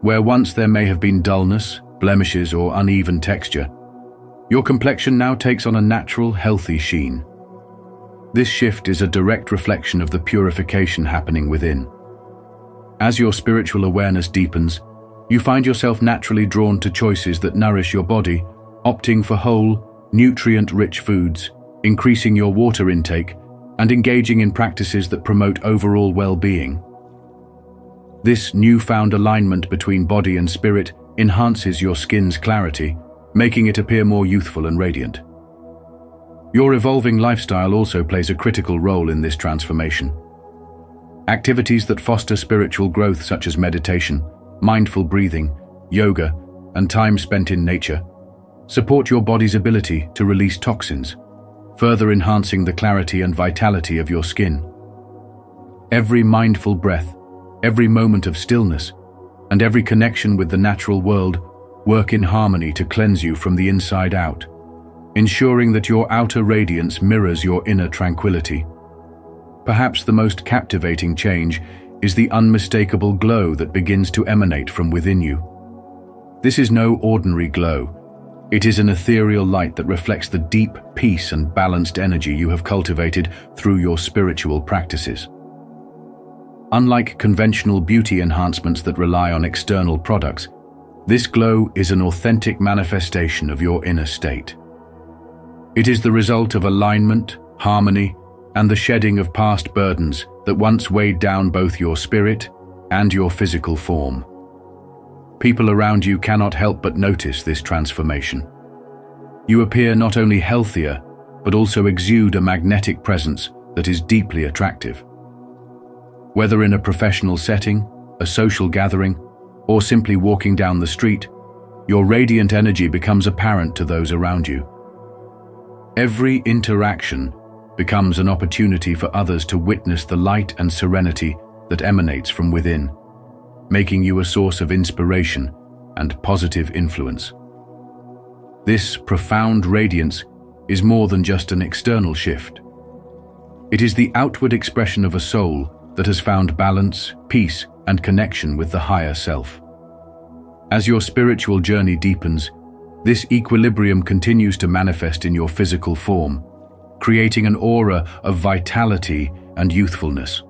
Where once there may have been dullness, blemishes, or uneven texture. Your complexion now takes on a natural, healthy sheen. This shift is a direct reflection of the purification happening within. As your spiritual awareness deepens, you find yourself naturally drawn to choices that nourish your body, opting for whole, nutrient-rich foods, increasing your water intake, and engaging in practices that promote overall well-being. This newfound alignment between body and spirit enhances your skin's clarity, making it appear more youthful and radiant. Your evolving lifestyle also plays a critical role in this transformation. Activities that foster spiritual growth, such as meditation, mindful breathing, yoga, and time spent in nature, support your body's ability to release toxins, further enhancing the clarity and vitality of your skin. Every mindful breath, every moment of stillness, and every connection with the natural world work in harmony to cleanse you from the inside out, ensuring that your outer radiance mirrors your inner tranquility. Perhaps the most captivating change is the unmistakable glow that begins to emanate from within you. This is no ordinary glow. It is an ethereal light that reflects the deep peace and balanced energy you have cultivated through your spiritual practices. Unlike conventional beauty enhancements that rely on external products, this glow is an authentic manifestation of your inner state. It is the result of alignment, harmony, and the shedding of past burdens that once weighed down both your spirit and your physical form. People around you cannot help but notice this transformation. You appear not only healthier, but also exude a magnetic presence that is deeply attractive. Whether in a professional setting, a social gathering, or simply walking down the street, your radiant energy becomes apparent to those around you. Every interaction becomes an opportunity for others to witness the light and serenity that emanates from within, making you a source of inspiration and positive influence. This profound radiance is more than just an external shift. It is the outward expression of a soul that has found balance, peace, and connection with the higher self. As your spiritual journey deepens, this equilibrium continues to manifest in your physical form, creating an aura of vitality and youthfulness.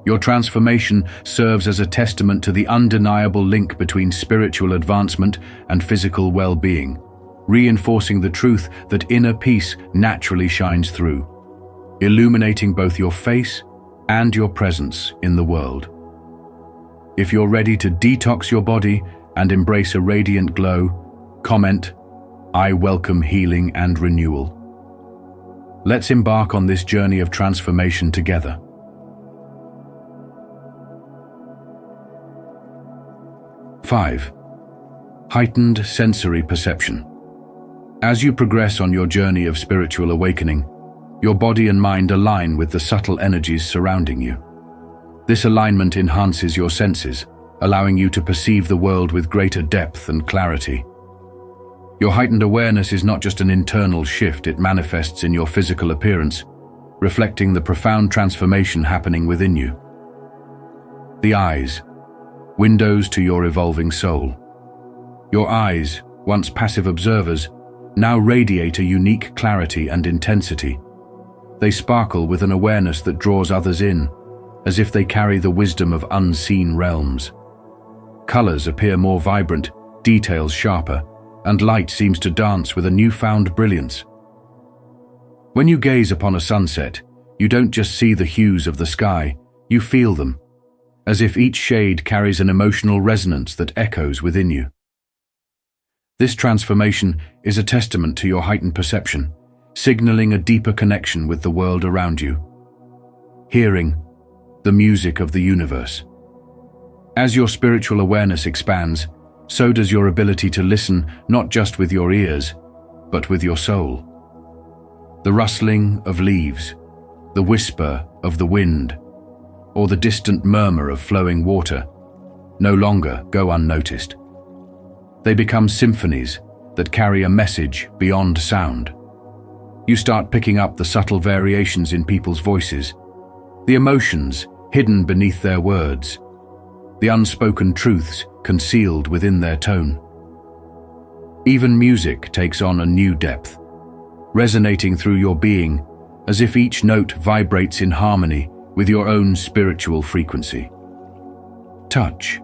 Your transformation serves as a testament to the undeniable link between spiritual advancement and physical well-being, reinforcing the truth that inner peace naturally shines through, illuminating both your face and your presence in the world. If you're ready to detox your body and embrace a radiant glow, comment, "I welcome healing and renewal." Let's embark on this journey of transformation together. 5. Heightened sensory perception. As you progress on your journey of spiritual awakening, your body and mind align with the subtle energies surrounding you. This alignment enhances your senses, allowing you to perceive the world with greater depth and clarity. Your heightened awareness is not just an internal shift, it manifests in your physical appearance, reflecting the profound transformation happening within you. The eyes, windows to your evolving soul. Your eyes, once passive observers, now radiate a unique clarity and intensity. They sparkle with an awareness that draws others in, as if they carry the wisdom of unseen realms. Colors appear more vibrant, details sharper, and light seems to dance with a newfound brilliance. When you gaze upon a sunset, you don't just see the hues of the sky, you feel them, as if each shade carries an emotional resonance that echoes within you. This transformation is a testament to your heightened perception, signaling a deeper connection with the world around you. Hearing, the music of the universe. As your spiritual awareness expands, so does your ability to listen not just with your ears, but with your soul. The rustling of leaves, the whisper of the wind, or the distant murmur of flowing water no longer go unnoticed. They become symphonies that carry a message beyond sound. You start picking up the subtle variations in people's voices, the emotions hidden beneath their words, the unspoken truths concealed within their tone. Even music takes on a new depth, resonating through your being as if each note vibrates in harmony with your own spiritual frequency. Touch,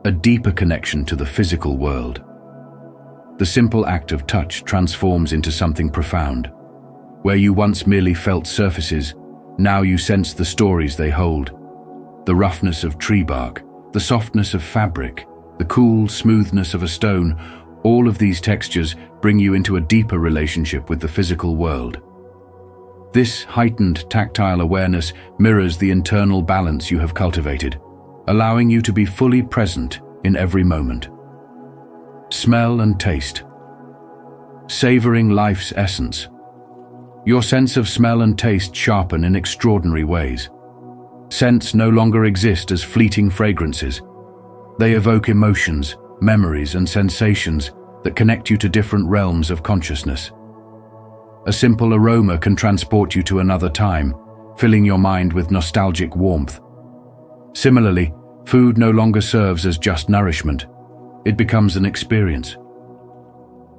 a deeper connection to the physical world. The simple act of touch transforms into something profound. Where you once merely felt surfaces, now you sense the stories they hold. The roughness of tree bark, the softness of fabric, the cool smoothness of a stone, all of these textures bring you into a deeper relationship with the physical world. This heightened tactile awareness mirrors the internal balance you have cultivated, allowing you to be fully present in every moment. Smell and taste. Savoring life's essence. Your sense of smell and taste sharpen in extraordinary ways. Scents no longer exist as fleeting fragrances. They evoke emotions, memories, and sensations that connect you to different realms of consciousness. A simple aroma can transport you to another time, filling your mind with nostalgic warmth. Similarly, food no longer serves as just nourishment. It becomes an experience.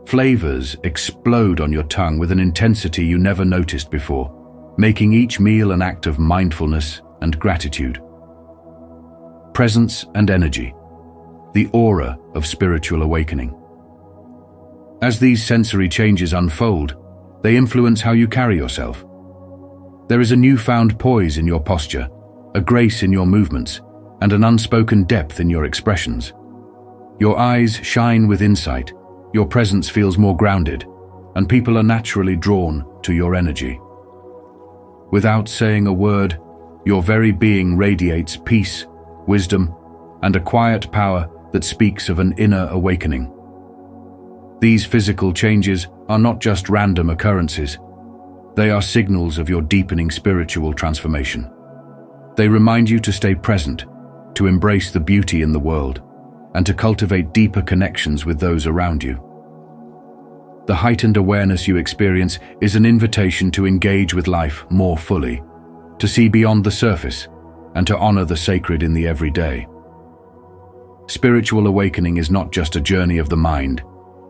Flavors explode on your tongue with an intensity you never noticed before, making each meal an act of mindfulness and gratitude. Presence and energy, the aura of spiritual awakening. As these sensory changes unfold, they influence how you carry yourself. There is a newfound poise in your posture, a grace in your movements, and an unspoken depth in your expressions. Your eyes shine with insight, your presence feels more grounded, and people are naturally drawn to your energy. Without saying a word, your very being radiates peace, wisdom, and a quiet power that speaks of an inner awakening. These physical changes are not just random occurrences. They are signals of your deepening spiritual transformation. They remind you to stay present, to embrace the beauty in the world, and to cultivate deeper connections with those around you. The heightened awareness you experience is an invitation to engage with life more fully, to see beyond the surface, and to honor the sacred in the everyday. Spiritual awakening is not just a journey of the mind.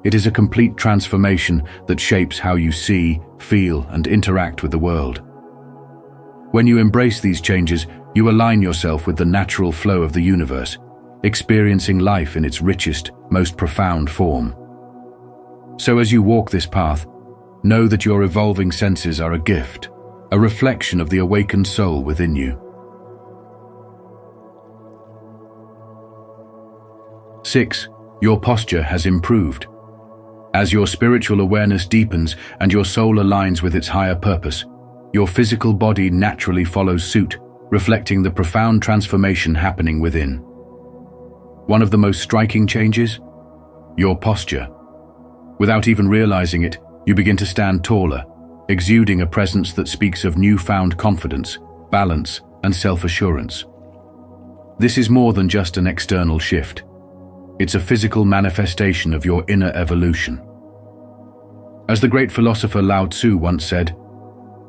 It is a complete transformation that shapes how you see, feel, and interact with the world. When you embrace these changes, you align yourself with the natural flow of the universe, experiencing life in its richest, most profound form. So as you walk this path, know that your evolving senses are a gift, a reflection of the awakened soul within you. 6. Your posture has improved. As your spiritual awareness deepens and your soul aligns with its higher purpose, your physical body naturally follows suit, reflecting the profound transformation happening within. One of the most striking changes? Your posture. Without even realizing it, you begin to stand taller, exuding a presence that speaks of newfound confidence, balance, and self-assurance. This is more than just an external shift. It's a physical manifestation of your inner evolution. As the great philosopher Lao Tzu once said,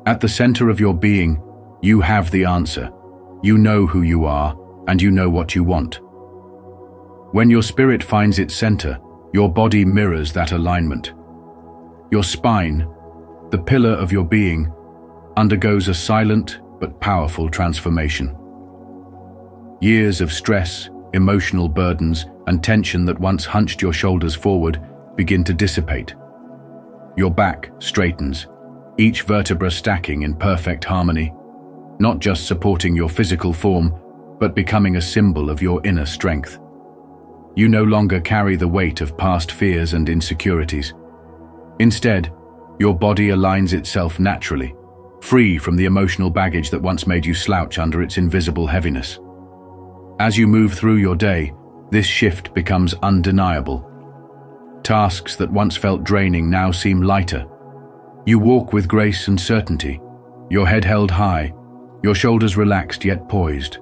"At the center of your being, you have the answer. You know who you are, and you know what you want." When your spirit finds its center, your body mirrors that alignment. Your spine, the pillar of your being, undergoes a silent but powerful transformation. Years of stress, emotional burdens, and tension that once hunched your shoulders forward begin to dissipate. Your back straightens, each vertebra stacking in perfect harmony, not just supporting your physical form, but becoming a symbol of your inner strength. You no longer carry the weight of past fears and insecurities. Instead, your body aligns itself naturally, free from the emotional baggage that once made you slouch under its invisible heaviness. As you move through your day, this shift becomes undeniable. Tasks that once felt draining now seem lighter. You walk with grace and certainty, your head held high, your shoulders relaxed yet poised.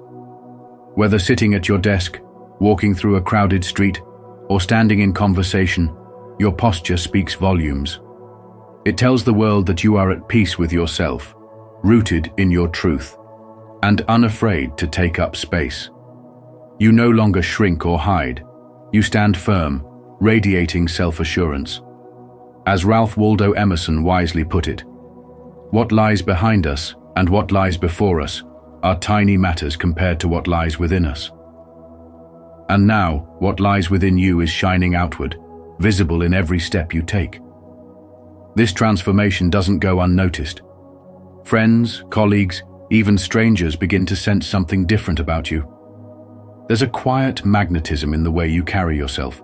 Whether sitting at your desk, walking through a crowded street, or standing in conversation, your posture speaks volumes. It tells the world that you are at peace with yourself, rooted in your truth, and unafraid to take up space. You no longer shrink or hide. You stand firm, radiating self-assurance. As Ralph Waldo Emerson wisely put it, what lies behind us and what lies before us are tiny matters compared to what lies within us. And now, what lies within you is shining outward, visible in every step you take. This transformation doesn't go unnoticed. Friends, colleagues, even strangers begin to sense something different about you. There's a quiet magnetism in the way you carry yourself.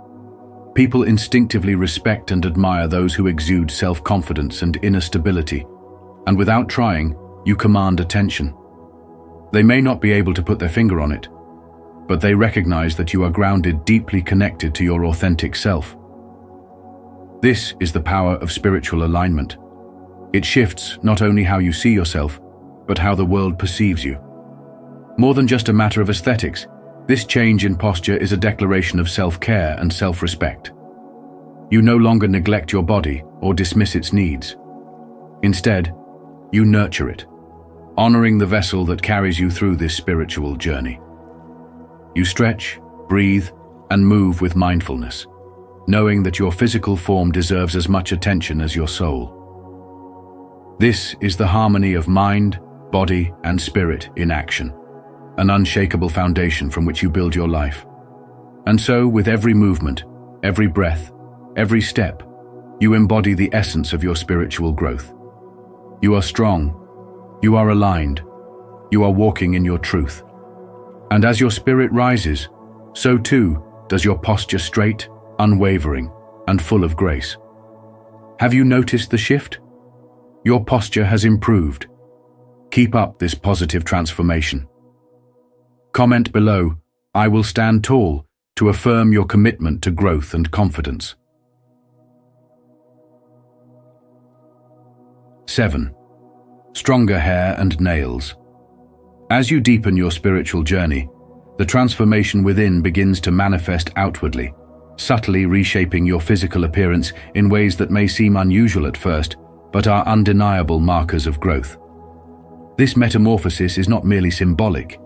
People instinctively respect and admire those who exude self-confidence and inner stability, and without trying, you command attention. They may not be able to put their finger on it, but they recognize that you are grounded, deeply connected to your authentic self. This is the power of spiritual alignment. It shifts not only how you see yourself, but how the world perceives you. More than just a matter of aesthetics, this change in posture is a declaration of self-care and self-respect. You no longer neglect your body or dismiss its needs. Instead, you nurture it, honoring the vessel that carries you through this spiritual journey. You stretch, breathe, and move with mindfulness, knowing that your physical form deserves as much attention as your soul. This is the harmony of mind, body, and spirit in action, an unshakable foundation from which you build your life. And so, with every movement, every breath, every step, you embody the essence of your spiritual growth. You are strong, you are aligned, you are walking in your truth. And as your spirit rises, so too does your posture, straight, unwavering, and full of grace. Have you noticed the shift? Your posture has improved. Keep up this positive transformation. Comment below, "I will stand tall," to affirm your commitment to growth and confidence. 7. Stronger hair and nails. As you deepen your spiritual journey, the transformation within begins to manifest outwardly, subtly reshaping your physical appearance in ways that may seem unusual at first, but are undeniable markers of growth. This metamorphosis is not merely symbolic.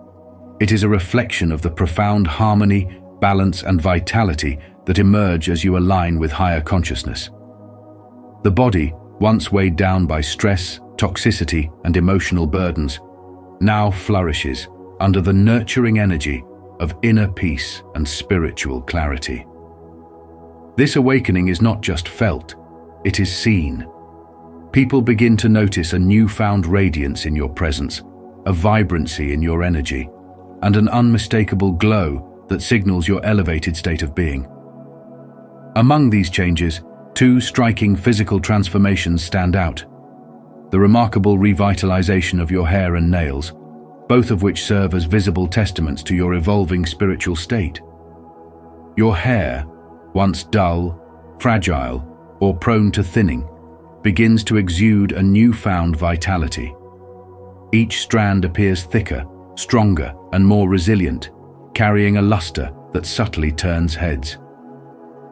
It is a reflection of the profound harmony, balance, and vitality that emerge as you align with higher consciousness. The body, once weighed down by stress, toxicity, and emotional burdens, now flourishes under the nurturing energy of inner peace and spiritual clarity. This awakening is not just felt, it is seen. People begin to notice a newfound radiance in your presence, a vibrancy in your energy, and an unmistakable glow that signals your elevated state of being. Among these changes, two striking physical transformations stand out: the remarkable revitalization of your hair and nails, both of which serve as visible testaments to your evolving spiritual state. Your hair, once dull, fragile, or prone to thinning, begins to exude a newfound vitality. Each strand appears thicker, stronger, and more resilient, carrying a luster that subtly turns heads.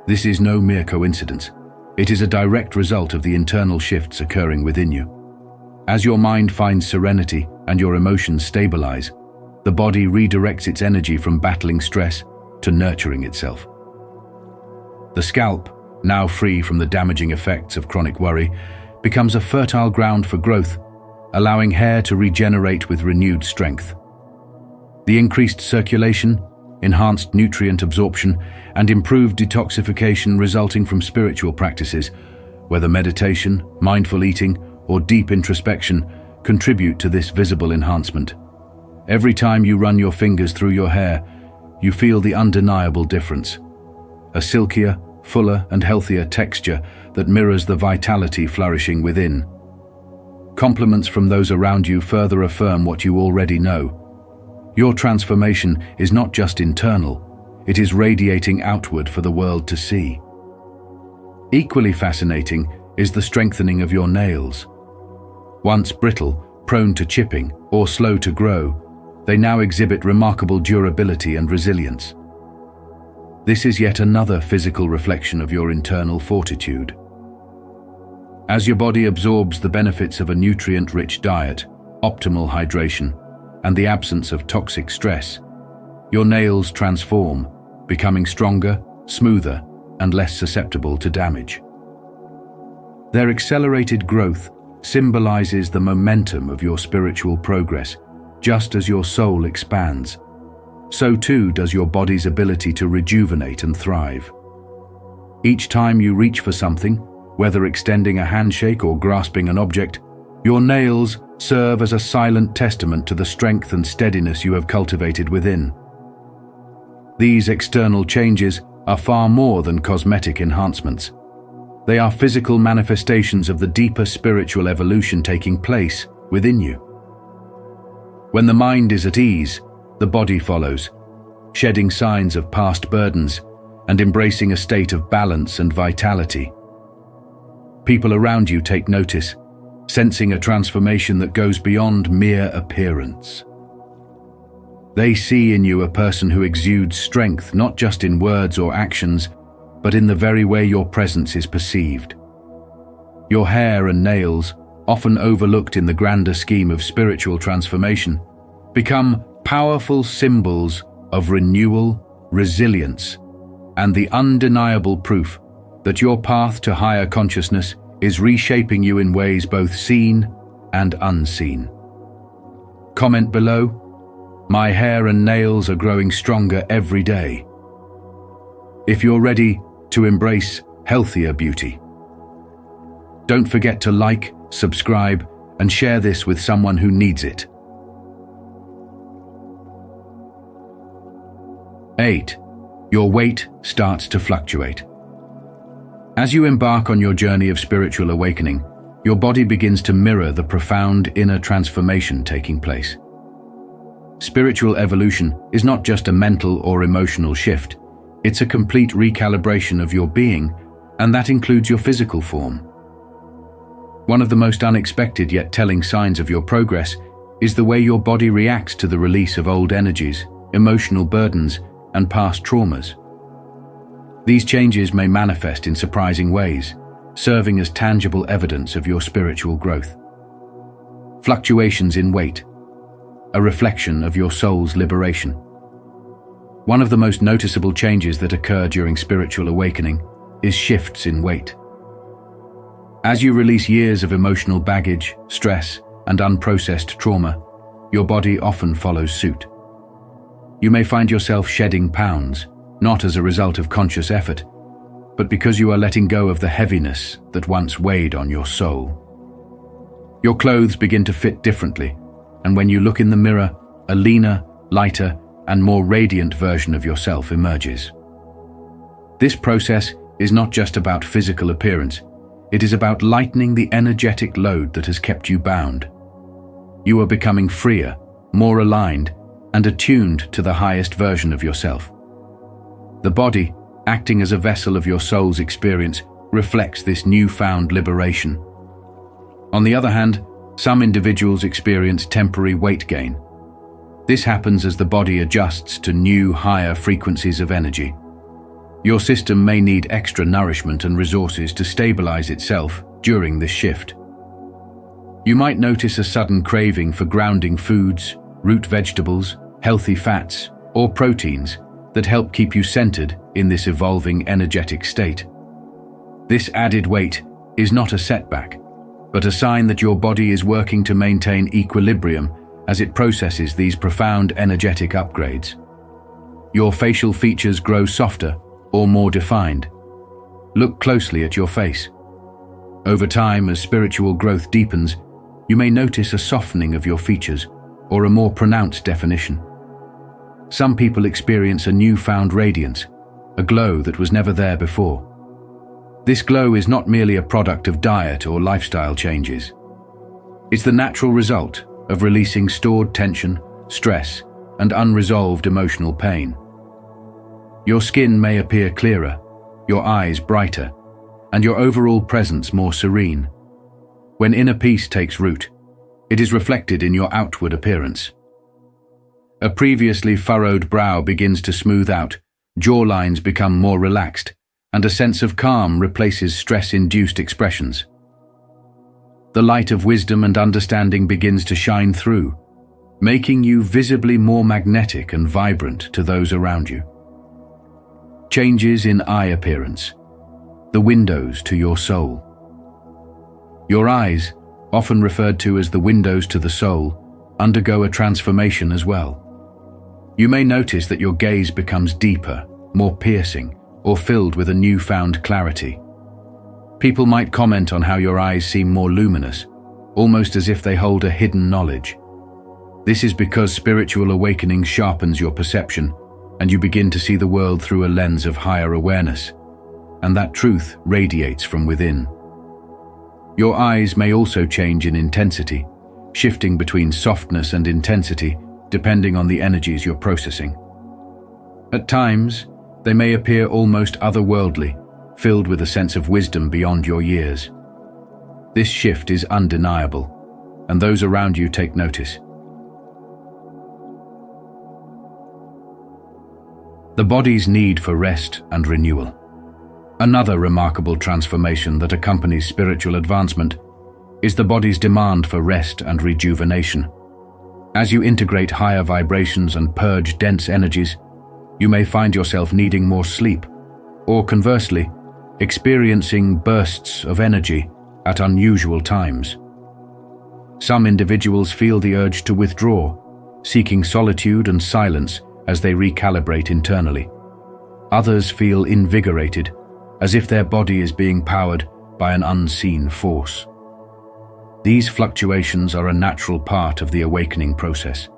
This is no mere coincidence. It is a direct result of the internal shifts occurring within you. As your mind finds serenity and your emotions stabilize, the body redirects its energy from battling stress to nurturing itself. The scalp, now free from the damaging effects of chronic worry, becomes a fertile ground for growth, allowing hair to regenerate with renewed strength. The increased circulation, enhanced nutrient absorption, and improved detoxification resulting from spiritual practices, whether meditation, mindful eating, or deep introspection, contribute to this visible enhancement. Every time you run your fingers through your hair, you feel the undeniable difference. A silkier, fuller, and healthier texture that mirrors the vitality flourishing within. Compliments from those around you further affirm what you already know. Your transformation is not just internal, it is radiating outward for the world to see. Equally fascinating is the strengthening of your nails. Once brittle, prone to chipping, or slow to grow, they now exhibit remarkable durability and resilience. This is yet another physical reflection of your internal fortitude. As your body absorbs the benefits of a nutrient-rich diet, optimal hydration, and the absence of toxic stress, your nails transform, becoming stronger, smoother, and less susceptible to damage. Their accelerated growth symbolizes the momentum of your spiritual progress. Just as your soul expands, so too does your body's ability to rejuvenate and thrive. Each time you reach for something, whether extending a handshake or grasping an object, your nails serve as a silent testament to the strength and steadiness you have cultivated within. These external changes are far more than cosmetic enhancements. They are physical manifestations of the deeper spiritual evolution taking place within you. When the mind is at ease, the body follows, shedding signs of past burdens and embracing a state of balance and vitality. People around you take notice, sensing a transformation that goes beyond mere appearance. They see in you a person who exudes strength not just in words or actions, but in the very way your presence is perceived. Your hair and nails, often overlooked in the grander scheme of spiritual transformation, become powerful symbols of renewal, resilience, and the undeniable proof that your path to higher consciousness is reshaping you in ways both seen and unseen. Comment below, "My hair and nails are growing stronger every day," if you're ready to embrace healthier beauty. Don't forget to like, subscribe, and share this with someone who needs it. 8. Your weight starts to fluctuate. As you embark on your journey of spiritual awakening, your body begins to mirror the profound inner transformation taking place. Spiritual evolution is not just a mental or emotional shift, it's a complete recalibration of your being, and that includes your physical form. One of the most unexpected yet telling signs of your progress is the way your body reacts to the release of old energies, emotional burdens, and past traumas. These changes may manifest in surprising ways, serving as tangible evidence of your spiritual growth. Fluctuations in weight, a reflection of your soul's liberation. One of the most noticeable changes that occur during spiritual awakening is shifts in weight. As you release years of emotional baggage, stress, and unprocessed trauma, your body often follows suit. You may find yourself shedding pounds, not as a result of conscious effort, but because you are letting go of the heaviness that once weighed on your soul. Your clothes begin to fit differently, and when you look in the mirror, a leaner, lighter, and more radiant version of yourself emerges. This process is not just about physical appearance, it is about lightening the energetic load that has kept you bound. You are becoming freer, more aligned, and attuned to the highest version of yourself. The body, acting as a vessel of your soul's experience, reflects this newfound liberation. On the other hand, some individuals experience temporary weight gain. This happens as the body adjusts to new, higher frequencies of energy. Your system may need extra nourishment and resources to stabilize itself during this shift. You might notice a sudden craving for grounding foods, root vegetables, healthy fats, or proteins that help keep you centered in this evolving energetic state. This added weight is not a setback, but a sign that your body is working to maintain equilibrium as it processes these profound energetic upgrades. Your facial features grow softer or more defined. Look closely at your face. Over time, as spiritual growth deepens, you may notice a softening of your features or a more pronounced definition. Some people experience a newfound radiance, a glow that was never there before. This glow is not merely a product of diet or lifestyle changes. It's the natural result of releasing stored tension, stress, and unresolved emotional pain. Your skin may appear clearer, your eyes brighter, and your overall presence more serene. When inner peace takes root, it is reflected in your outward appearance. A previously furrowed brow begins to smooth out, jawlines become more relaxed, and a sense of calm replaces stress-induced expressions. The light of wisdom and understanding begins to shine through, making you visibly more magnetic and vibrant to those around you. Changes in eye appearance, the windows to your soul. Your eyes, often referred to as the windows to the soul, undergo a transformation as well. You may notice that your gaze becomes deeper, more piercing, or filled with a newfound clarity. People might comment on how your eyes seem more luminous, almost as if they hold a hidden knowledge. This is because spiritual awakening sharpens your perception, and you begin to see the world through a lens of higher awareness, and that truth radiates from within. Your eyes may also change in intensity, shifting between softness and intensity depending on the energies you're processing. At times, they may appear almost otherworldly, filled with a sense of wisdom beyond your years. This shift is undeniable, and those around you take notice. The body's need for rest and renewal. Another remarkable transformation that accompanies spiritual advancement is the body's demand for rest and rejuvenation. As you integrate higher vibrations and purge dense energies, you may find yourself needing more sleep, or conversely, experiencing bursts of energy at unusual times. Some individuals feel the urge to withdraw, seeking solitude and silence as they recalibrate internally. Others feel invigorated, as if their body is being powered by an unseen force. These fluctuations are a natural part of the awakening process,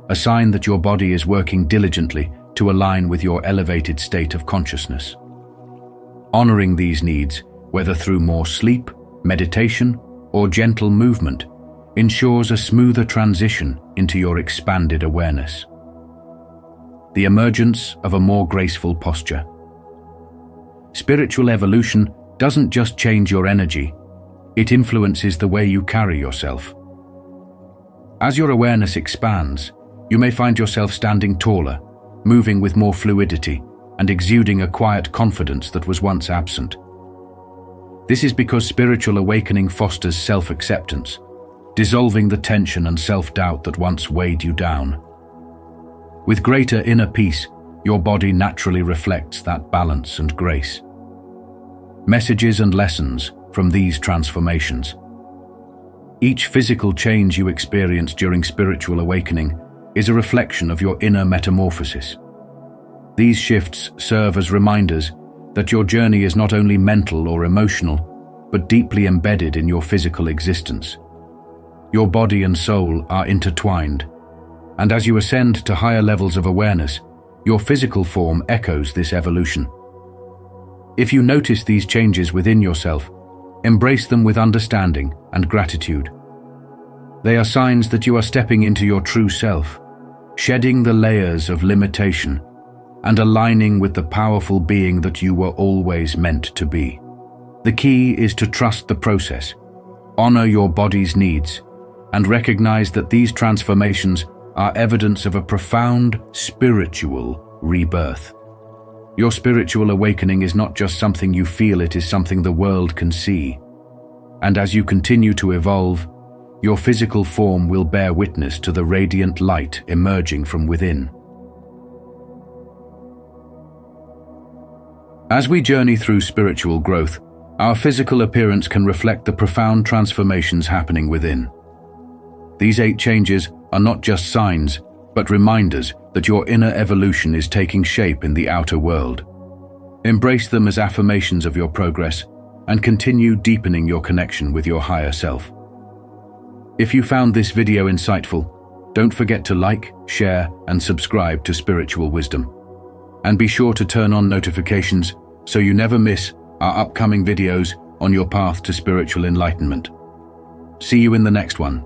a sign that your body is working diligently to align with your elevated state of consciousness. Honoring these needs, whether through more sleep, meditation, or gentle movement, ensures a smoother transition into your expanded awareness. The emergence of a more graceful posture. Spiritual evolution doesn't just change your energy, it influences the way you carry yourself. As your awareness expands, you may find yourself standing taller, moving with more fluidity, and exuding a quiet confidence that was once absent. This is because spiritual awakening fosters self-acceptance, dissolving the tension and self-doubt that once weighed you down. With greater inner peace, your body naturally reflects that balance and grace. Messages and lessons from these transformations. Each physical change you experience during spiritual awakening is a reflection of your inner metamorphosis. These shifts serve as reminders that your journey is not only mental or emotional, but deeply embedded in your physical existence. Your body and soul are intertwined, and as you ascend to higher levels of awareness, your physical form echoes this evolution. If you notice these changes within yourself, embrace them with understanding and gratitude. They are signs that you are stepping into your true self, shedding the layers of limitation and aligning with the powerful being that you were always meant to be. The key is to trust the process, honor your body's needs, and recognize that these transformations are evidence of a profound spiritual rebirth. Your spiritual awakening is not just something you feel, it is something the world can see. And as you continue to evolve, your physical form will bear witness to the radiant light emerging from within. As we journey through spiritual growth, our physical appearance can reflect the profound transformations happening within. These 8 changes are not just signs, but reminders that your inner evolution is taking shape in the outer world. Embrace them as affirmations of your progress and continue deepening your connection with your higher self. If you found this video insightful, don't forget to like, share, and subscribe to Spiritual Wisdom. And be sure to turn on notifications so you never miss our upcoming videos on your path to spiritual enlightenment. See you in the next one.